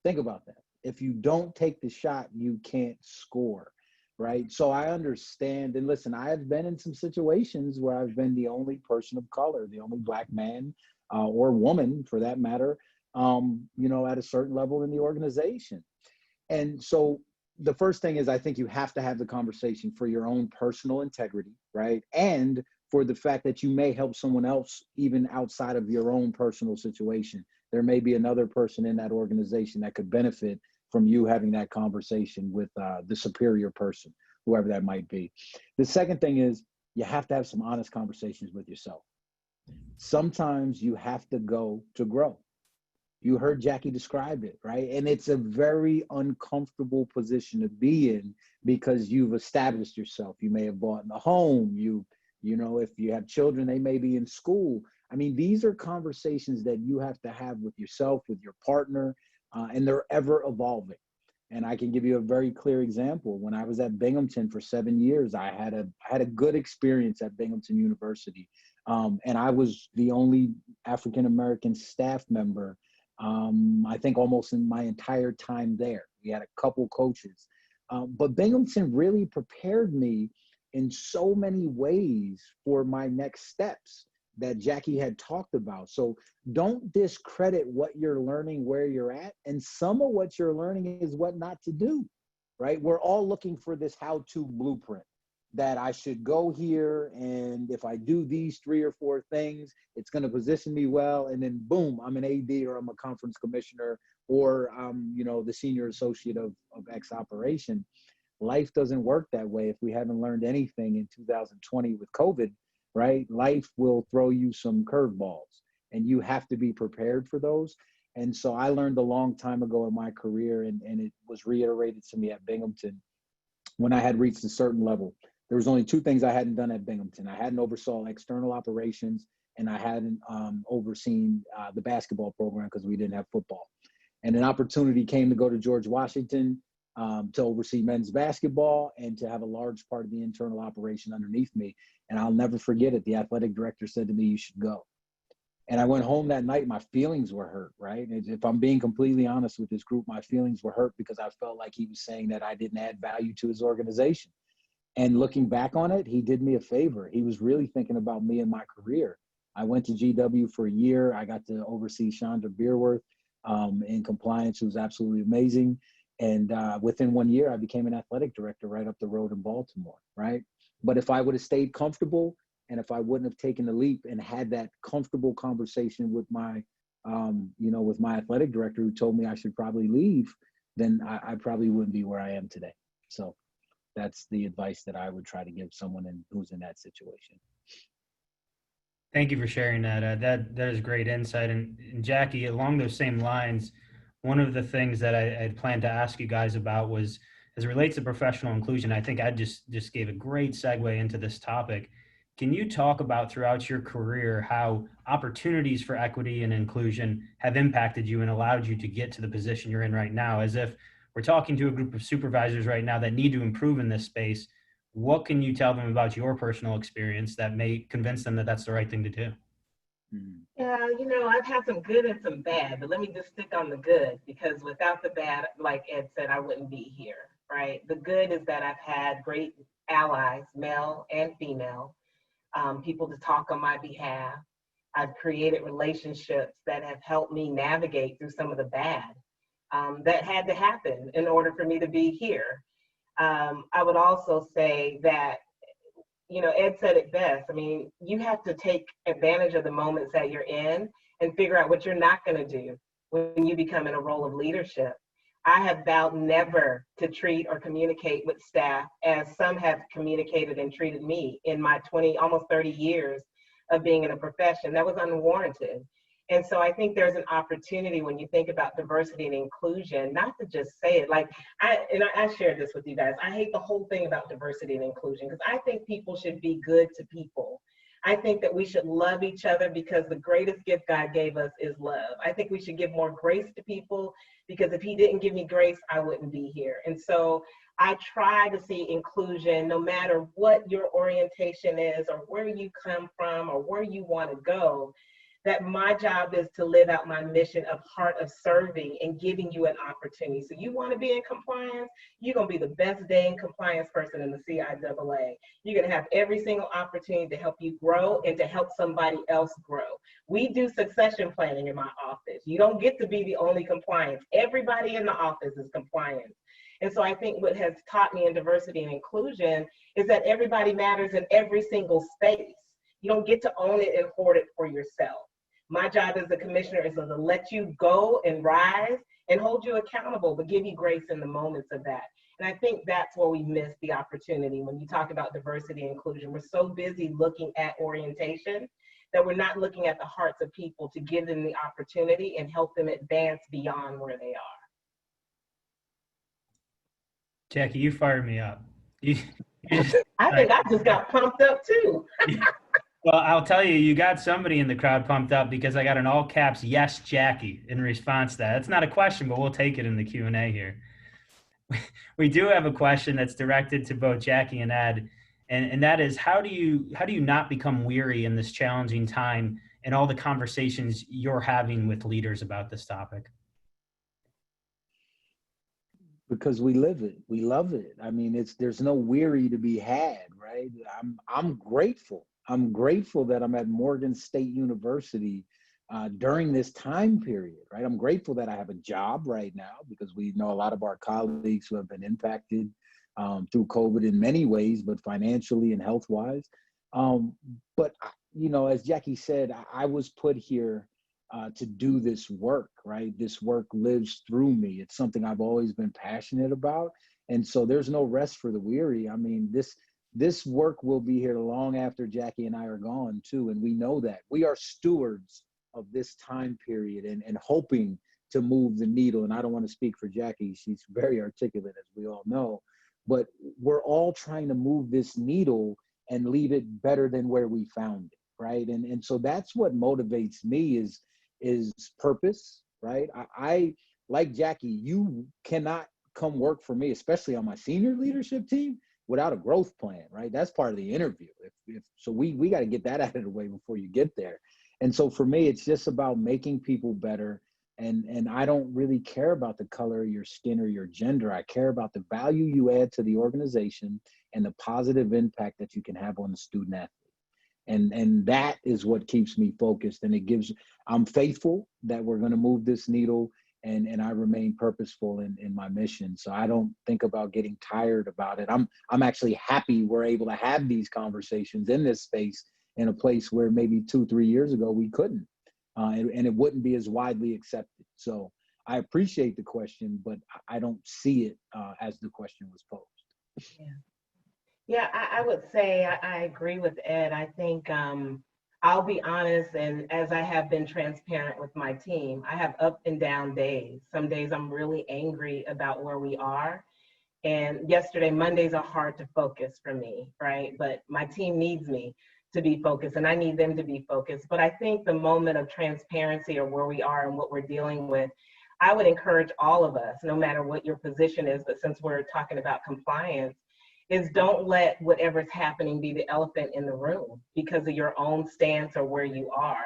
E: Think about that. If you don't take the shot, you can't score, right? So I understand. And listen, I have been in some situations where I've been the only person of color, the only Black man or woman for that matter, you know, at a certain level in the organization. And so the first thing is, I think you have to have the conversation for your own personal integrity, right? And for the fact that you may help someone else even outside of your own personal situation. There may be another person in that organization that could benefit from you having that conversation with the superior person, whoever that might be. The second thing is, you have to have some honest conversations with yourself. Sometimes you have to go to grow. You heard Jacqie describe it, right? And it's a very uncomfortable position to be in because you've established yourself. You may have bought a home. You know, if you have children, they may be in school. I mean, these are conversations that you have to have with yourself, with your partner, and they're ever evolving. And I can give you a very clear example. When I was at Binghamton for 7 years, I had a good experience at Binghamton University. And I was the only African-American staff member, I think almost in my entire time there. We had a couple coaches. But Binghamton really prepared me in so many ways for my next steps that Jacqie had talked about. So don't discredit what you're learning where you're at. And some of what you're learning is what not to do, right? We're all looking for this how-to blueprint that I should go here, and if I do these 3 or 4 things, it's going to position me well, and then boom, I'm an AD or I'm a conference commissioner, or I'm, you know, the senior associate of X operation. Life doesn't work that way. If we haven't learned anything in 2020 with COVID, right? Life will throw you some curveballs, and you have to be prepared for those. And so I learned a long time ago in my career, and it was reiterated to me at Binghamton when I had reached a certain level. There was only 2 things I hadn't done at Binghamton. I hadn't oversaw external operations, and I hadn't overseen the basketball program because we didn't have football. And an opportunity came to go to George Washington. to oversee men's basketball and to have a large part of the internal operation underneath me. And I'll never forget it. The athletic director said to me, "You should go." And I went home that night, my feelings were hurt, right? And if I'm being completely honest with this group, my feelings were hurt because I felt like he was saying that I didn't add value to his organization. And looking back on it, he did me a favor. He was really thinking about me and my career. I went to GW for a year. I got to oversee Chandra Beerworth in compliance. It was absolutely amazing. And within 1 year, I became an athletic director right up the road in Baltimore, right? But if I would have stayed comfortable, and if I wouldn't have taken the leap and had that comfortable conversation with my, with my athletic director who told me I should probably leave, then I probably wouldn't be where I am today. So that's the advice that I would try to give someone who's in that situation.
A: Thank you for sharing that. That is great insight. And Jacqie, along those same lines, one of the things that I had planned to ask you guys about was, as it relates to professional inclusion, I think I just gave a great segue into this topic. Can you talk about throughout your career how opportunities for equity and inclusion have impacted you and allowed you to get to the position you're in right now? As if we're talking to a group of supervisors right now that need to improve in this space, what can you tell them about your personal experience that may convince them that that's the right thing to do?
D: Yeah, I've had some good and some bad, but let me just stick on the good, because without the bad, like Ed said, I wouldn't be here, right? The good is that I've had great allies, male and female, people to talk on my behalf. I've created relationships that have helped me navigate through some of the bad that had to happen in order for me to be here. I would also say that, Ed said it best. I mean, you have to take advantage of the moments that you're in and figure out what you're not going to do when you become in a role of leadership. I have vowed never to treat or communicate with staff as some have communicated and treated me in my almost 30 years of being in a profession. That was unwarranted. And so I think there's an opportunity when you think about diversity and inclusion, not to just say it. Like, I shared this with you guys. I hate the whole thing about diversity and inclusion because I think people should be good to people. I think that we should love each other because the greatest gift God gave us is love. I think we should give more grace to people because if he didn't give me grace, I wouldn't be here. And so I try to see inclusion no matter what your orientation is or where you come from or where you want to go, that my job is to live out my mission of heart of serving and giving you an opportunity. So you want to be in compliance, you're going to be the best dang compliance person in the CIAA. You're going to have every single opportunity to help you grow and to help somebody else grow. We do succession planning in my office. You don't get to be the only compliance. Everybody in the office is compliance. And so I think what has taught me in diversity and inclusion is that everybody matters in every single space. You don't get to own it and hoard it for yourself. My job as a commissioner is to let you go and rise and hold you accountable, but give you grace in the moments of that. And I think that's where we miss the opportunity when you talk about diversity and inclusion. We're so busy looking at orientation that we're not looking at the hearts of people to give them the opportunity and help them advance beyond where they are.
A: Jacqie, you fired me up.
D: I think I just got pumped up too.
A: Well, I'll tell you, you got somebody in the crowd pumped up because I got an all caps "Yes, Jacqie" in response to that. It's not a question, but we'll take it in the Q&A here. We do have a question that's directed to both Jacqie and Ed, and that is, how do you not become weary in this challenging time and all the conversations you're having with leaders about this topic?
E: Because we live it, we love it. I mean, there's no weary to be had, right? I'm grateful. I'm grateful that I'm at Morgan State University during this time period, right? I'm grateful that I have a job right now because we know a lot of our colleagues who have been impacted through COVID in many ways, but financially and health-wise. But, as Jacqie said, I was put here to do this work, right? This work lives through me. It's something I've always been passionate about. And so there's no rest for the weary. I mean, this work will be here long after Jacqie and I are gone too. And we know that. We are stewards of this time period and hoping to move the needle. And I don't want to speak for Jacqie. She's very articulate, as we all know. But we're all trying to move this needle and leave it better than where we found it, right? And so that's what motivates me is purpose, right? I like Jacqie, you cannot come work for me, especially on my senior leadership team, without a growth plan, right? That's part of the interview. So we got to get that out of the way before you get there. And so for me, it's just about making people better. And I don't really care about the color of your skin or your gender. I care about the value you add to the organization and the positive impact that you can have on the student athlete. And that is what keeps me focused. And I'm faithful that we're going to move this needle, and I remain purposeful in my mission. So I don't think about getting tired about it. I'm actually happy we're able to have these conversations in this space, in a place where maybe 2-3 years ago we couldn't. And it wouldn't be as widely accepted. So I appreciate the question, but I don't see it as the question was posed.
D: Yeah, I would say I agree with Ed. I think I'll be honest, and as I have been transparent with my team, I have up and down days. Some days I'm really angry about where we are. And Mondays are hard to focus for me, right? But my team needs me to be focused, and I need them to be focused. But I think the moment of transparency, or where we are and what we're dealing with, I would encourage all of us, no matter what your position is, but since we're talking about compliance, is don't let whatever's happening be the elephant in the room because of your own stance or where you are.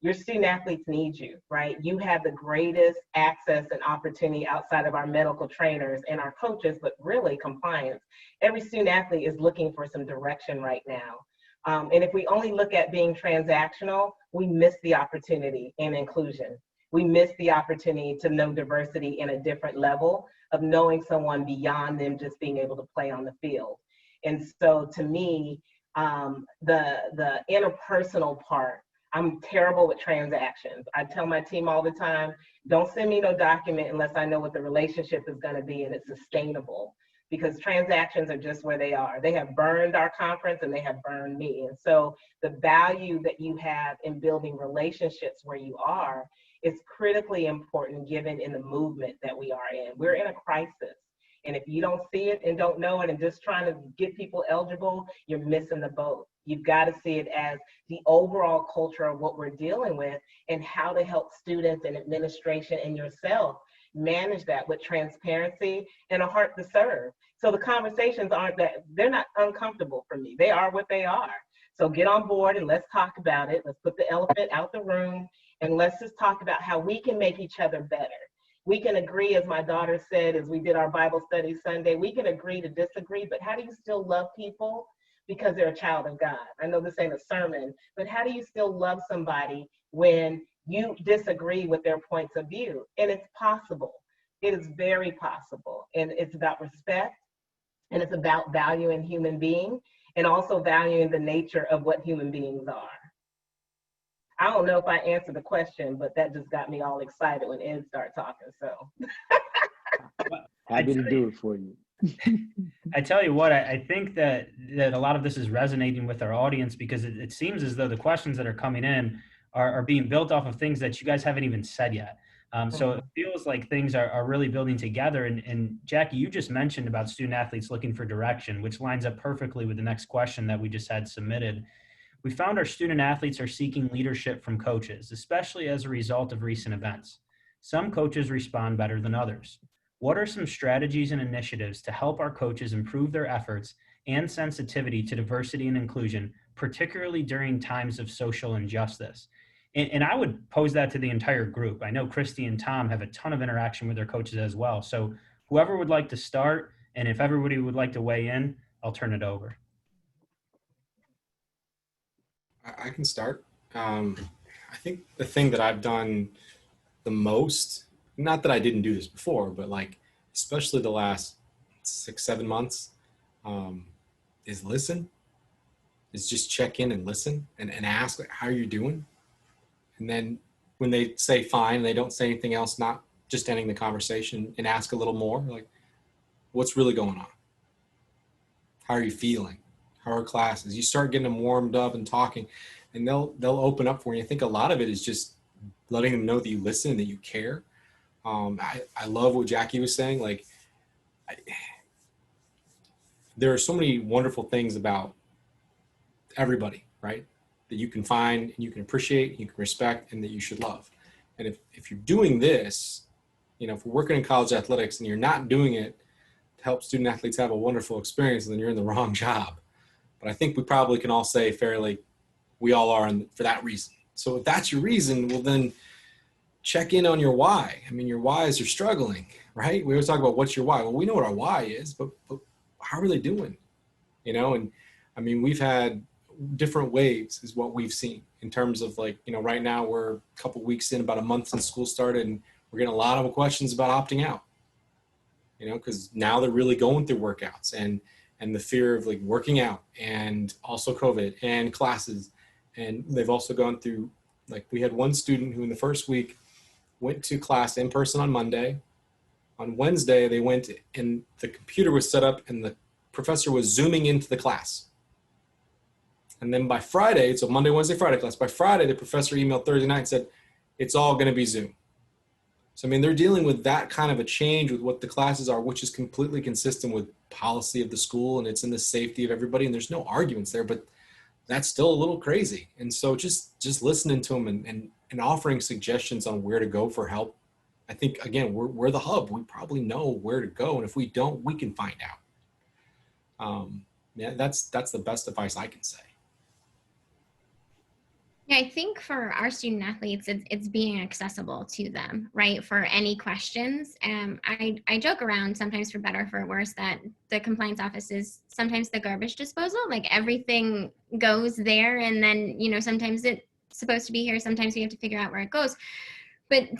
D: Your student athletes need you, right? You have the greatest access and opportunity outside of our medical trainers and our coaches, but really compliance. Every student athlete is looking for some direction right now. And if we only look at being transactional, we miss the opportunity in inclusion. We miss the opportunity to know diversity in a different level of knowing someone beyond them just being able to play on the field. And so to me, the interpersonal part, I'm terrible with transactions. I tell my team all the time, don't send me no document unless I know what the relationship is going to be and it's sustainable, because transactions are just where they are. They have burned our conference and they have burned me. And so the value that you have in building relationships where you are is critically important given in the movement that we are in. We're in a crisis. And if you don't see it and don't know it and just trying to get people eligible, you're missing the boat. You've got to see it as the overall culture of what we're dealing with and how to help students and administration and yourself manage that with transparency and a heart to serve. So the conversations they're not uncomfortable for me. They are what they are. So get on board and let's talk about it. Let's put the elephant out the room and let's just talk about how we can make each other better. We can agree, as my daughter said, as we did our Bible study Sunday, we can agree to disagree, but how do you still love people because they're a child of God? I know this ain't a sermon, but how do you still love somebody when you disagree with their points of view? And it's possible. It is very possible. And it's about respect, and it's about valuing human beings, and also valuing the nature of what human beings are. I don't know if I answered the question, but that just got me all excited when Ed started talking, so.
E: Happy to do it for you.
A: I tell you what, I think that a lot of this is resonating with our audience, because it seems as though the questions that are coming in are being built off of things that you guys haven't even said yet. So it feels like things are really building together. And Jacqie, you just mentioned about student athletes looking for direction, which lines up perfectly with the next question that we just had submitted. We found our student athletes are seeking leadership from coaches, especially as a result of recent events. Some coaches respond better than others. What are some strategies and initiatives to help our coaches improve their efforts and sensitivity to diversity and inclusion, particularly during times of social injustice? And I would pose that to the entire group. I know Kristy and Tom have a ton of interaction with their coaches as well. So whoever would like to start, and if everybody would like to weigh in, I'll turn it over.
C: I can start. I think the thing that I've done the most, not that I didn't do this before, but like, especially the last 6-7 months, is listen, is just check in and listen and ask, like, how are you doing? And then when they say fine, they don't say anything else, not just ending the conversation, and ask a little more, like, what's really going on? How are you feeling? How are classes? You start getting them warmed up and talking, and they'll open up for you. I think a lot of it is just letting them know that you listen, that you care. I love what Jacqie was saying. Like, there are so many wonderful things about everybody, right? That you can find and you can appreciate, you can respect, and that you should love. And if you're doing this, You know, if we're working in college athletics and you're not doing it to help student athletes have a wonderful experience, then you're in the wrong job. But I think we probably can all say fairly, we all are for that reason. So if that's your reason, well then check in on your why. I mean, your whys are struggling, right? We always talk about what's your why. Well, we know what our why is, but how are they doing? You know, and I mean, we've had different waves is what we've seen in terms of like, you know, right now we're a couple weeks in, about a month since school started, and we're getting a lot of questions about opting out, you know, because now they're really going through workouts and the fear of like working out and also COVID and classes. And they've also gone through, like we had one student who in the first week went to class in person on Monday. On Wednesday, they went and the computer was set up and the professor was zooming into the class. And then by Friday, so Monday, Wednesday, Friday class, by Friday, the professor emailed Thursday night and said, it's all going to be Zoom. So, I mean, they're dealing with that kind of a change with what the classes are, which is completely consistent with policy of the school, and it's in the safety of everybody. And there's no arguments there, but that's still a little crazy. And so just listening to them and offering suggestions on where to go for help. I think, again, we're the hub. We probably know where to go. And if we don't, we can find out. Yeah, that's the best advice I can say.
B: Yeah, I think for our student athletes, it's being accessible to them, right? For any questions. I joke around sometimes, for better or for worse, that the compliance office is sometimes the garbage disposal. Like everything goes there, and then, you know, sometimes it's supposed to be here. Sometimes we have to figure out where it goes. But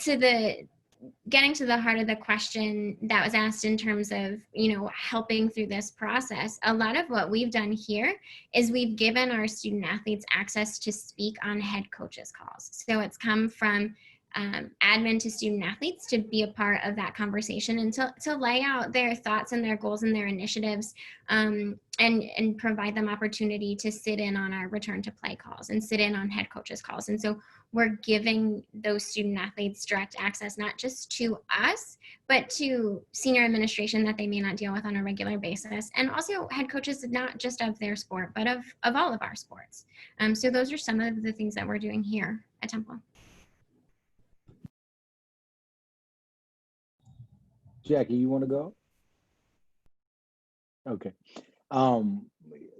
B: getting to the heart of the question that was asked in terms of, you know, helping through this process, a lot of what we've done here is we've given our student athletes access to speak on head coaches calls. So it's come from admin to student athletes to be a part of that conversation and to lay out their thoughts and their goals and their initiatives, and provide them opportunity to sit in on our return to play calls and sit in on head coaches calls. And so we're giving those student athletes direct access, not just to us, but to senior administration that they may not deal with on a regular basis. And also head coaches, not just of their sport, but of all of our sports. So those are some of the things that we're doing here at Temple.
E: Jacqie, you want to go? Okay.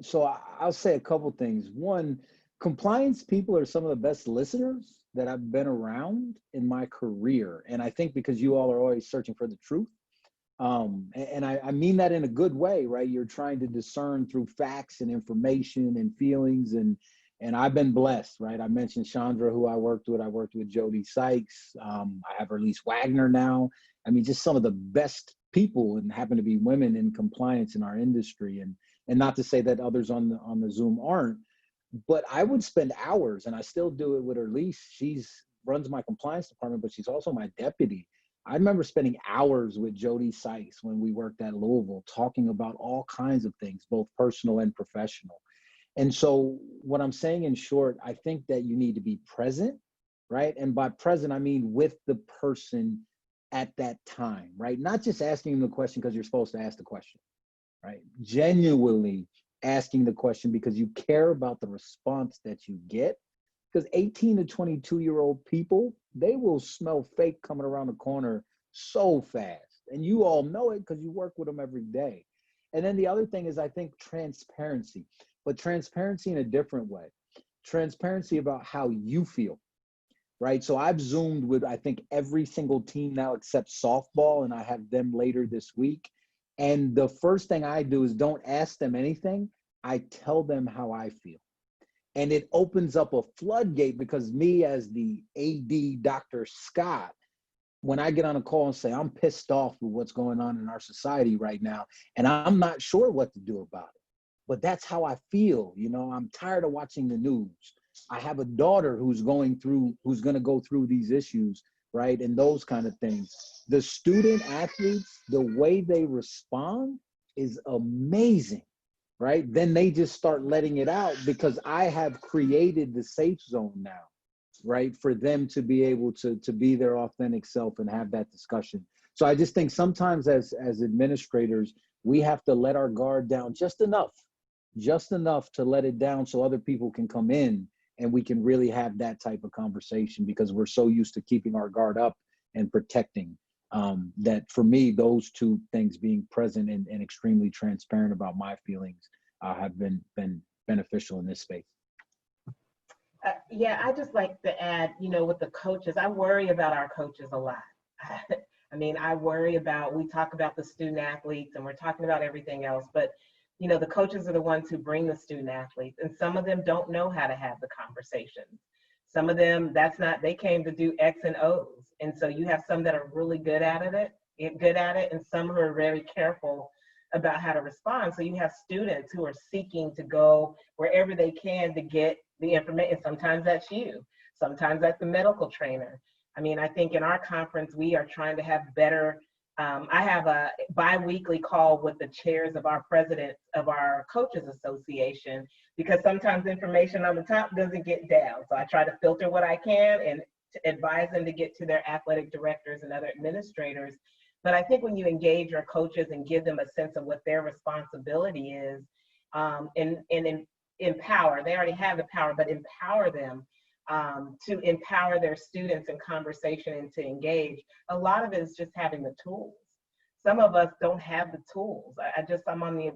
E: So I'll say a couple things. One, compliance people are some of the best listeners that I've been around in my career. And I think because you all are always searching for the truth. And I mean that in a good way, right? You're trying to discern through facts and information and feelings. And I've been blessed, right? I mentioned Chandra, who I worked with Jody Sykes. I have Elise Wagner now. I mean, just some of the best people, and happen to be women in compliance in our industry. And not to say that others on the Zoom aren't, but I would spend hours, and I still do it with Elise. She's runs my compliance department, but she's also my deputy. I remember spending hours with Jody Sykes when we worked at Louisville, talking about all kinds of things, both personal and professional. And so what I'm saying in short, I think that you need to be present, right? And by present, I mean with the person at that time, right? Not just asking them the question because you're supposed to ask the question, right? Genuinely asking the question because you care about the response that you get. Because 18 to 22-year-old people, they will smell fake coming around the corner so fast. And you all know it because you work with them every day. And then the other thing is, I think, transparency, but transparency in a different way. Transparency about how you feel, right? So I've Zoomed with, I think, every single team now except softball, and I have them later this week. And the first thing I do is don't ask them anything. I tell them how I feel. And it opens up a floodgate because me as the AD, Dr. Scott, when I get on a call and say, I'm pissed off with what's going on in our society right now, and I'm not sure what to do about it, but that's how I feel. You know, I'm tired of watching the news. I have a daughter who's going to go through these issues, right? And those kind of things. The student athletes, the way they respond is amazing, right? Then they just start letting it out because I have created the safe zone now, right? For them to be able to be their authentic self and have that discussion. So I just think sometimes as administrators, we have to let our guard down just enough to let it down so other people can come in and we can really have that type of conversation because we're so used to keeping our guard up and protecting. That for me, those two things, being present and extremely transparent about my feelings, have been beneficial in this space.
D: Yeah, I just like to add, with the coaches, I worry about our coaches a lot. I mean, I worry about, we talk about the student athletes and we're talking about everything else, but the coaches are the ones who bring the student athletes, and some of them don't know how to have the conversations. Some of them, they came to do X and O's. And so you have some that are really good at it, and some who are very careful about how to respond. So you have students who are seeking to go wherever they can to get the information. Sometimes that's you, sometimes that's the medical trainer. I mean, I think in our conference, we are trying to have better, I have a bi-weekly call with the chairs of our presidents of our coaches association, because sometimes information on the top doesn't get down. So I try to filter what I can and to advise them to get to their athletic directors and other administrators. But I think when you engage your coaches and give them a sense of what their responsibility is, and empower, they already have the power, but empower them to empower their students in conversation and to engage. A lot of it is just having the tools. Some of us don't have the tools. I'm on the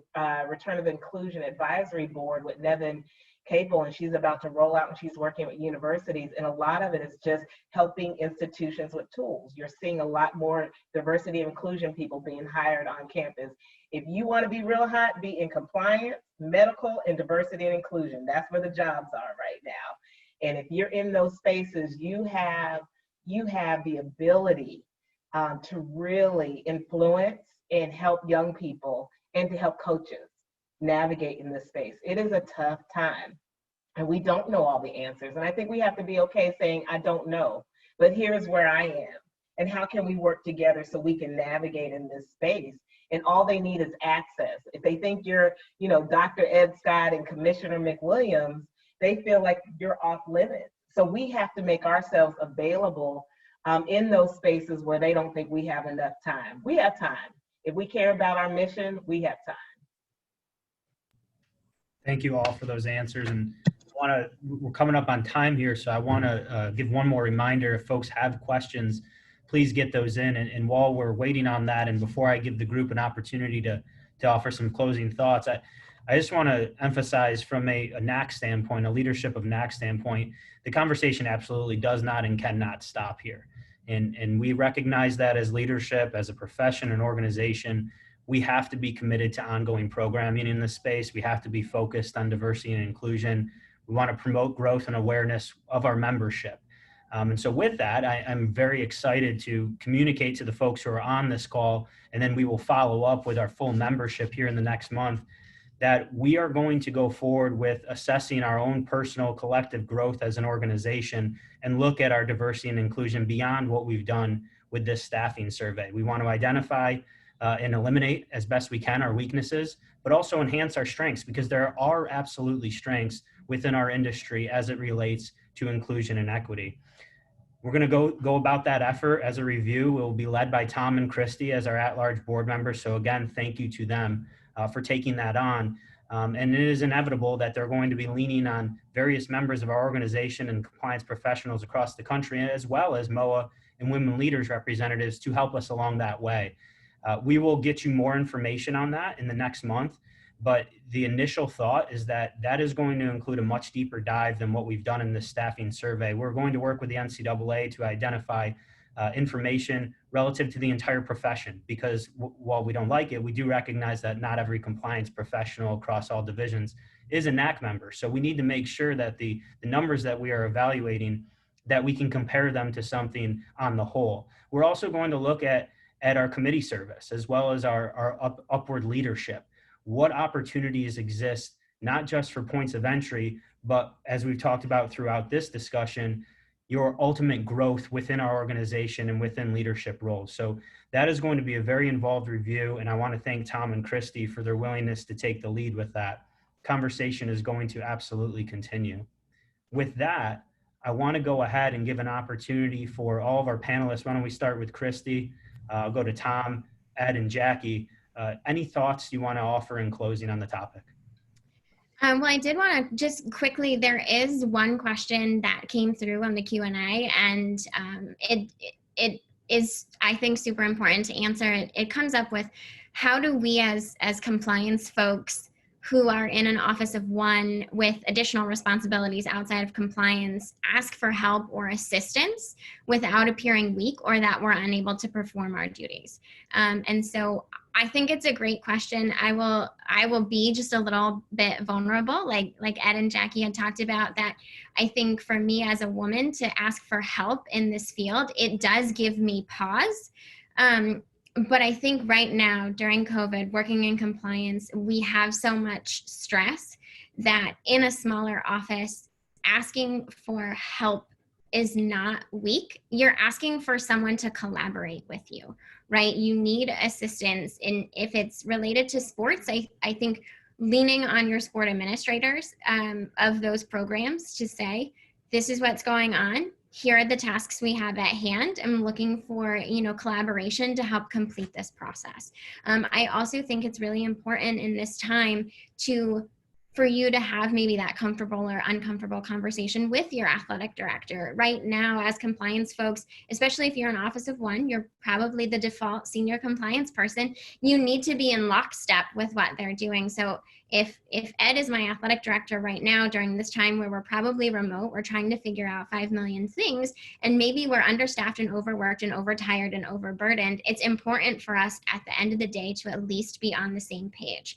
D: Return of Inclusion Advisory Board with Nevin Capel, and she's about to roll out, and she's working with universities, and a lot of it is just helping institutions with tools. You're seeing a lot more diversity and inclusion people being hired on campus. If you want to be real hot, be in compliance, medical, and diversity and inclusion. That's where the jobs are right now. And if you're in those spaces, you have the ability to really influence and help young people and to help coaches navigate in this space. It is a tough time, and we don't know all the answers. And I think we have to be okay saying, I don't know, but here's where I am. And how can we work together so we can navigate in this space? And all they need is access. If they think you're, Dr. Ed Scott and Commissioner McWilliams, they feel like you're off limits. So we have to make ourselves available in those spaces where they don't think we have enough time. We have time. If we care about our mission, we have time.
A: Thank you all for those answers. And we're coming up on time here, so I want to give one more reminder. If folks have questions, please get those in. And while we're waiting on that, and before I give the group an opportunity to offer some closing thoughts, I just want to emphasize from a NAC standpoint, a leadership of NAC standpoint, the conversation absolutely does not and cannot stop here. And we recognize that as leadership, as a profession and organization, we have to be committed to ongoing programming in this space. We have to be focused on diversity and inclusion. We want to promote growth and awareness of our membership. And so with that, I'm very excited to communicate to the folks who are on this call, and then we will follow up with our full membership here in the next month, that we are going to go forward with assessing our own personal collective growth as an organization and look at our diversity and inclusion beyond what we've done with this staffing survey. We want to identify and eliminate as best we can our weaknesses, but also enhance our strengths, because there are absolutely strengths within our industry as it relates to inclusion and equity. We're going to go about that effort as a review. It will be led by Tom and Kristy as our at-large board members. So again, thank you to them for taking that on. And it is inevitable that they're going to be leaning on various members of our organization and compliance professionals across the country, as well as MOAA and women leaders representatives, to help us along that way. We will get you more information on that in the next month, but the initial thought is that that is going to include a much deeper dive than what we've done in this staffing survey. We're going to work with the NCAA to identify information relative to the entire profession, because while we don't like it, we do recognize that not every compliance professional across all divisions is a NAC member. So we need to make sure that the numbers that we are evaluating, that we can compare them to something on the whole. We're also going to look at our committee service, as well as our upward leadership. What opportunities exist, not just for points of entry, but as we've talked about throughout this discussion, your ultimate growth within our organization and within leadership roles. So that is going to be a very involved review, and I want to thank Tom and Kristy for their willingness to take the lead with that. Conversation is going to absolutely continue. With that, I want to go ahead and give an opportunity for all of our panelists. Why don't we start with Kristy? I'll go to Tom, Ed, and Jacqie. Any thoughts you want to offer in closing on the topic?
B: Well, I did want to just quickly, there is one question that came through on the Q&A, and it is, I think, super important to answer. It comes up with, how do we as compliance folks who are in an office of one with additional responsibilities outside of compliance ask for help or assistance without appearing weak or that we're unable to perform our duties? And so I think it's a great question. I will be just a little bit vulnerable, like Ed and Jacqie had talked about, that I think for me as a woman to ask for help in this field, it does give me pause. But I think right now during COVID, working in compliance, we have so much stress that in a smaller office, asking for help is not weak. You're asking for someone to collaborate with you, right? You need assistance. And if it's related to sports, I think leaning on your sport administrators of those programs to say, this is what's going on. Here are the tasks we have at hand. I'm looking for, collaboration to help complete this process. I also think it's really important in this time for you to have maybe that comfortable or uncomfortable conversation with your athletic director. Right now, as compliance folks, especially if you're an office of one, you're probably the default senior compliance person. You need to be in lockstep with what they're doing. So if Ed is my athletic director right now during this time where we're probably remote, we're trying to figure out 5 million things, and maybe we're understaffed and overworked and overtired and overburdened, it's important for us at the end of the day to at least be on the same page.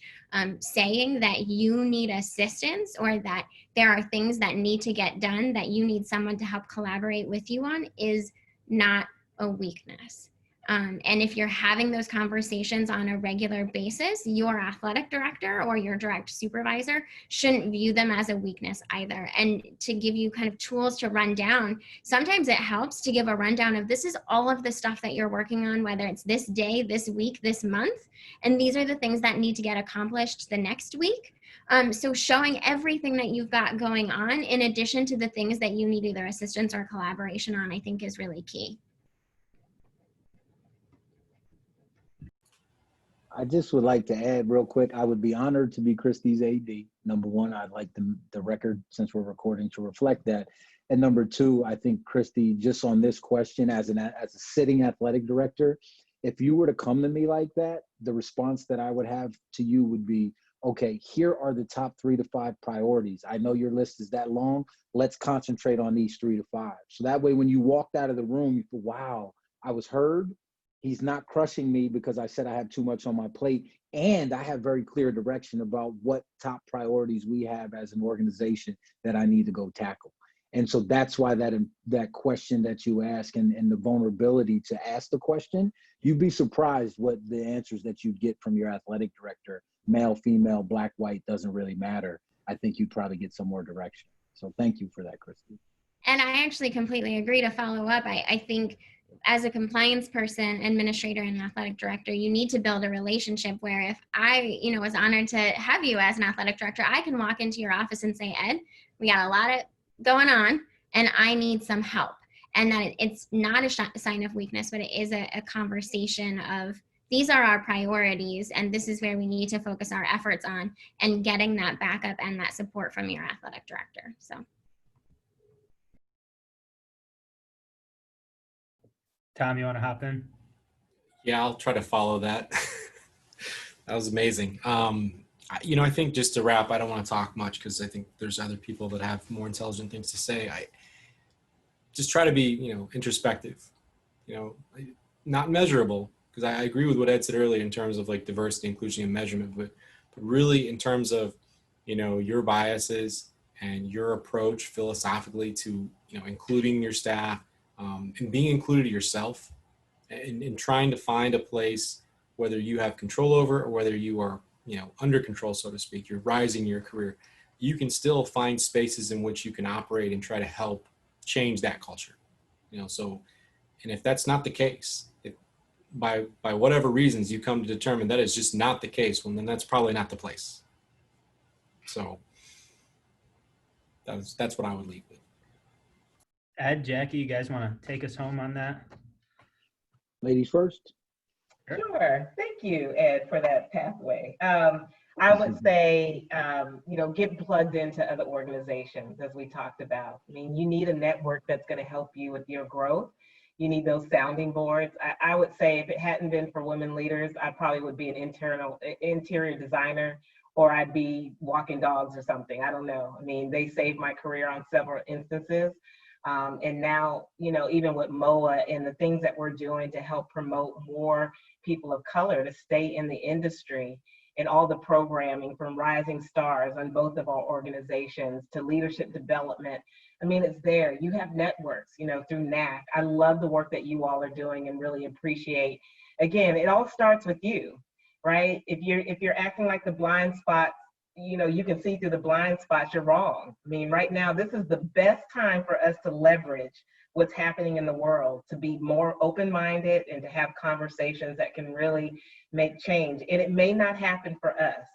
B: Saying that you need assistance or that there are things that need to get done that you need someone to help collaborate with you on is not a weakness. And if you're having those conversations on a regular basis, your athletic director or your direct supervisor shouldn't view them as a weakness either. And to give you kind of tools to run down, sometimes it helps to give a rundown of, this is all of the stuff that you're working on, whether it's this day, this week, this month, and these are the things that need to get accomplished the next week. So showing everything that you've got going on in addition to the things that you need either assistance or collaboration on, I think is really key.
E: I just would like to add real quick, I would be honored to be Kristy's AD. Number one, I'd like the record, since we're recording, to reflect that. And number two, I think Kristy, just on this question, as a sitting athletic director, if you were to come to me like that, the response that I would have to you would be, okay, here are the top 3 to 5 priorities. I know your list is that long. Let's concentrate on these 3 to 5. So that way, when you walked out of the room, you feel, wow, I was heard. He's not crushing me because I said I have too much on my plate. And I have very clear direction about what top priorities we have as an organization that I need to go tackle. And so that's why that question that you ask and the vulnerability to ask the question, you'd be surprised what the answers that you'd get from your athletic director, male, female, black, white, doesn't really matter. I think you'd probably get some more direction. So thank you for that, Kristy. And
B: I actually completely agree. To follow up, I think as a compliance person, administrator, and athletic director, you need to build a relationship where if I, was honored to have you as an athletic director, I can walk into your office and say, Ed, we got a lot of going on and I need some help. And that it's not a sign of weakness, but it is a conversation of, these are our priorities and this is where we need to focus our efforts on, and getting that backup and that support from your athletic director. So.
A: Tom, you want to hop in?
C: Yeah, I'll try to follow that. That was amazing. I think just to wrap, I don't want to talk much because I think there's other people that have more intelligent things to say. I just try to be, introspective, not measurable, because I agree with what Ed said earlier in terms of like diversity, inclusion, and measurement, but really in terms of, your biases and your approach philosophically to, including your staff, and being included yourself, and trying to find a place, whether you have control over or whether you are, under control, so to speak, you're rising your career, you can still find spaces in which you can operate and try to help change that culture. So, and if that's not the case, if by whatever reasons you come to determine that is just not the case, well, then that's probably not the place. So that's what I would leave with.
A: Ed, Jacqie, you guys want to take us home on that?
E: Ladies first.
D: Sure. Thank you, Ed, for that pathway. I would say, get plugged into other organizations, as we talked about. I mean, you need a network that's going to help you with your growth. You need those sounding boards. I would say if it hadn't been for women leaders, I probably would be an interior designer, or I'd be walking dogs or something. I don't know. I mean, they saved my career on several instances. And now, you know, even with MOAA and the things that we're doing to help promote more people of color to stay in the industry, and all the programming from Rising Stars on both of our organizations to leadership development. I mean, it's there. You have networks, you know, through NAC. I love the work that you all are doing and really appreciate. Again, it all starts with you, right? If you're acting like the blind spots, you know, you can see through the blind spots, you're wrong. I mean, right now, this is the best time for us to leverage what's happening in the world, to be more open-minded and to have conversations that can really make change. And it may not happen for us,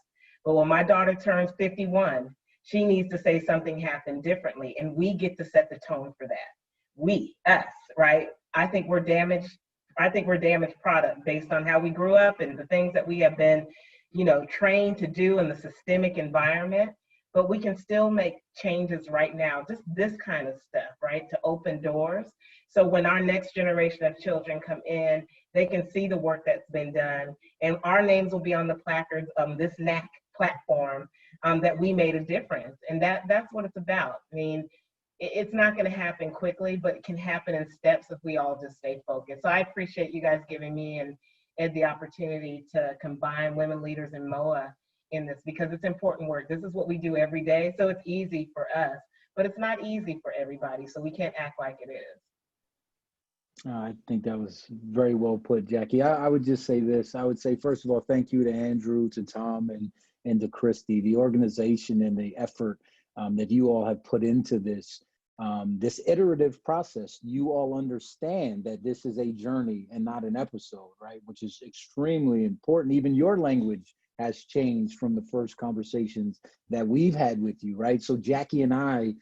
D: but when my daughter turns 51, she needs to say something happened differently, and we get to set the tone for that. We, us, right? I think we're damaged product based on how we grew up and the things that we have been, you know, trained to do in the systemic environment. But we can still make changes right now, just this kind of stuff, right? To open doors. So when our next generation of children come in, they can see the work that's been done, and our names will be on the placards of this NAC platform, that we made a difference. And that's what it's about. I mean, it's not going to happen quickly, but it can happen in steps if we all just stay focused. So I appreciate you guys giving me and Ed the opportunity to combine women leaders in MOAA in this, because it's important work. This is what we do every day. So it's easy for us, but it's not easy for everybody. So we can't act like it is.
E: I think that was very well put, Jacqie. I would just say this. I would say, first of all, thank you to Andrew, to Tom, and to Kristy. The organization and the effort that you all have put into this, this iterative process. You all understand that this is a journey and not an episode, right? Which is extremely important. Even your language has changed from the first conversations that we've had with you, right? So Jacqie and I,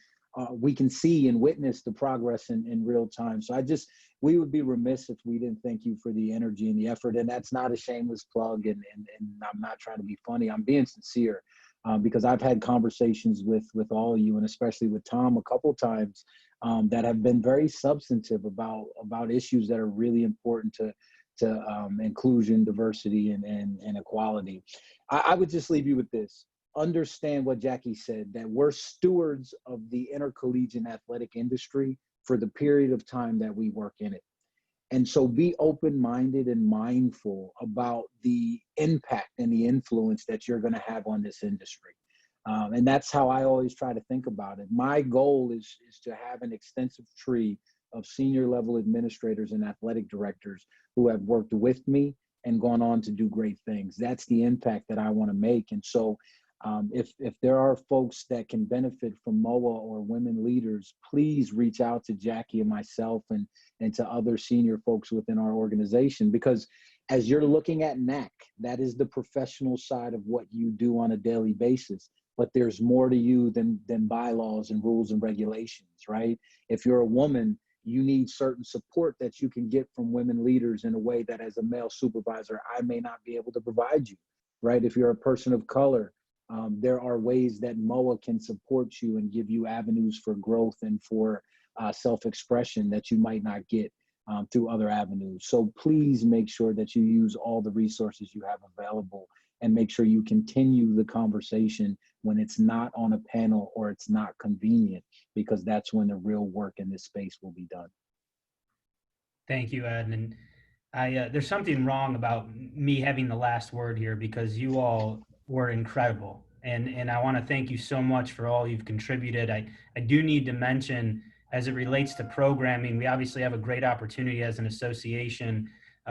E: we can see and witness the progress in real time. So we would be remiss if we didn't thank you for the energy and the effort. And that's not a shameless plug, and I'm not trying to be funny. I'm being sincere, because I've had conversations with all of you, and especially with Tom a couple times, that have been very substantive about issues that are really important to inclusion, diversity, and equality. I would just leave you with this. Understand what Jacqie said, that we're stewards of the intercollegiate athletic industry for the period of time that we work in it. And so be open-minded and mindful about the impact and the influence that you're going to have on this industry. And that's how I always try to think about it. My goal is to have an extensive tree of senior level administrators and athletic directors who have worked with me and gone on to do great things. That's the impact that I want to make. And so if there are folks that can benefit from MOAA or women leaders, please reach out to Jacqie and myself and to other senior folks within our organization, because as you're looking at NAC, that is the professional side of what you do on a daily basis. But there's more to you than bylaws and rules and regulations, right? If you're a woman, you need certain support that you can get from women leaders in a way that as a male supervisor, I may not be able to provide you, right? If you're a person of color, there are ways that MOAA can support you and give you avenues for growth and for self-expression that you might not get through other avenues. So please make sure that you use all the resources you have available, and make sure you continue the conversation when it's not on a panel or it's not convenient, because that's when the real work in this space will be done.
A: Thank you, Ed. And there's something wrong about me having the last word here, because you all were incredible. And I want to thank you so much for all you've contributed. I do need to mention, as it relates to programming, we obviously have a great opportunity as an association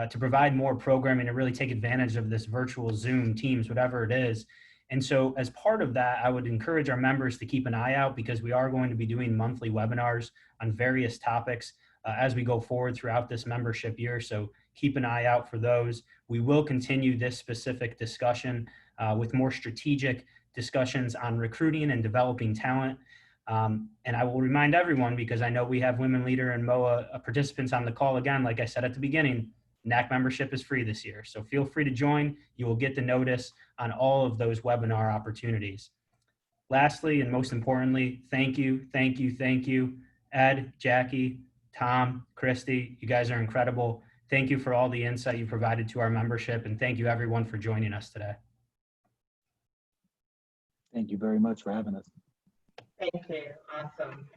A: to provide more programming and really take advantage of this virtual Zoom, Teams, whatever it is. And so as part of that, I would encourage our members to keep an eye out, because we are going to be doing monthly webinars on various topics as we go forward throughout this membership year. So keep an eye out for those. We will continue this specific discussion with more strategic discussions on recruiting and developing talent. And I will remind everyone, because I know we have women leader and MOAA participants on the call again, like I said at the beginning, NAC membership is free this year. So feel free to join. You will get the notice on all of those webinar opportunities. Lastly, and most importantly, thank you, Ed, Jacqie, Tom, Kristy, you guys are incredible. Thank you for all the insight you provided to our membership, and thank you everyone for joining us today.
E: Thank you very much for having us.
D: Thank you. Awesome.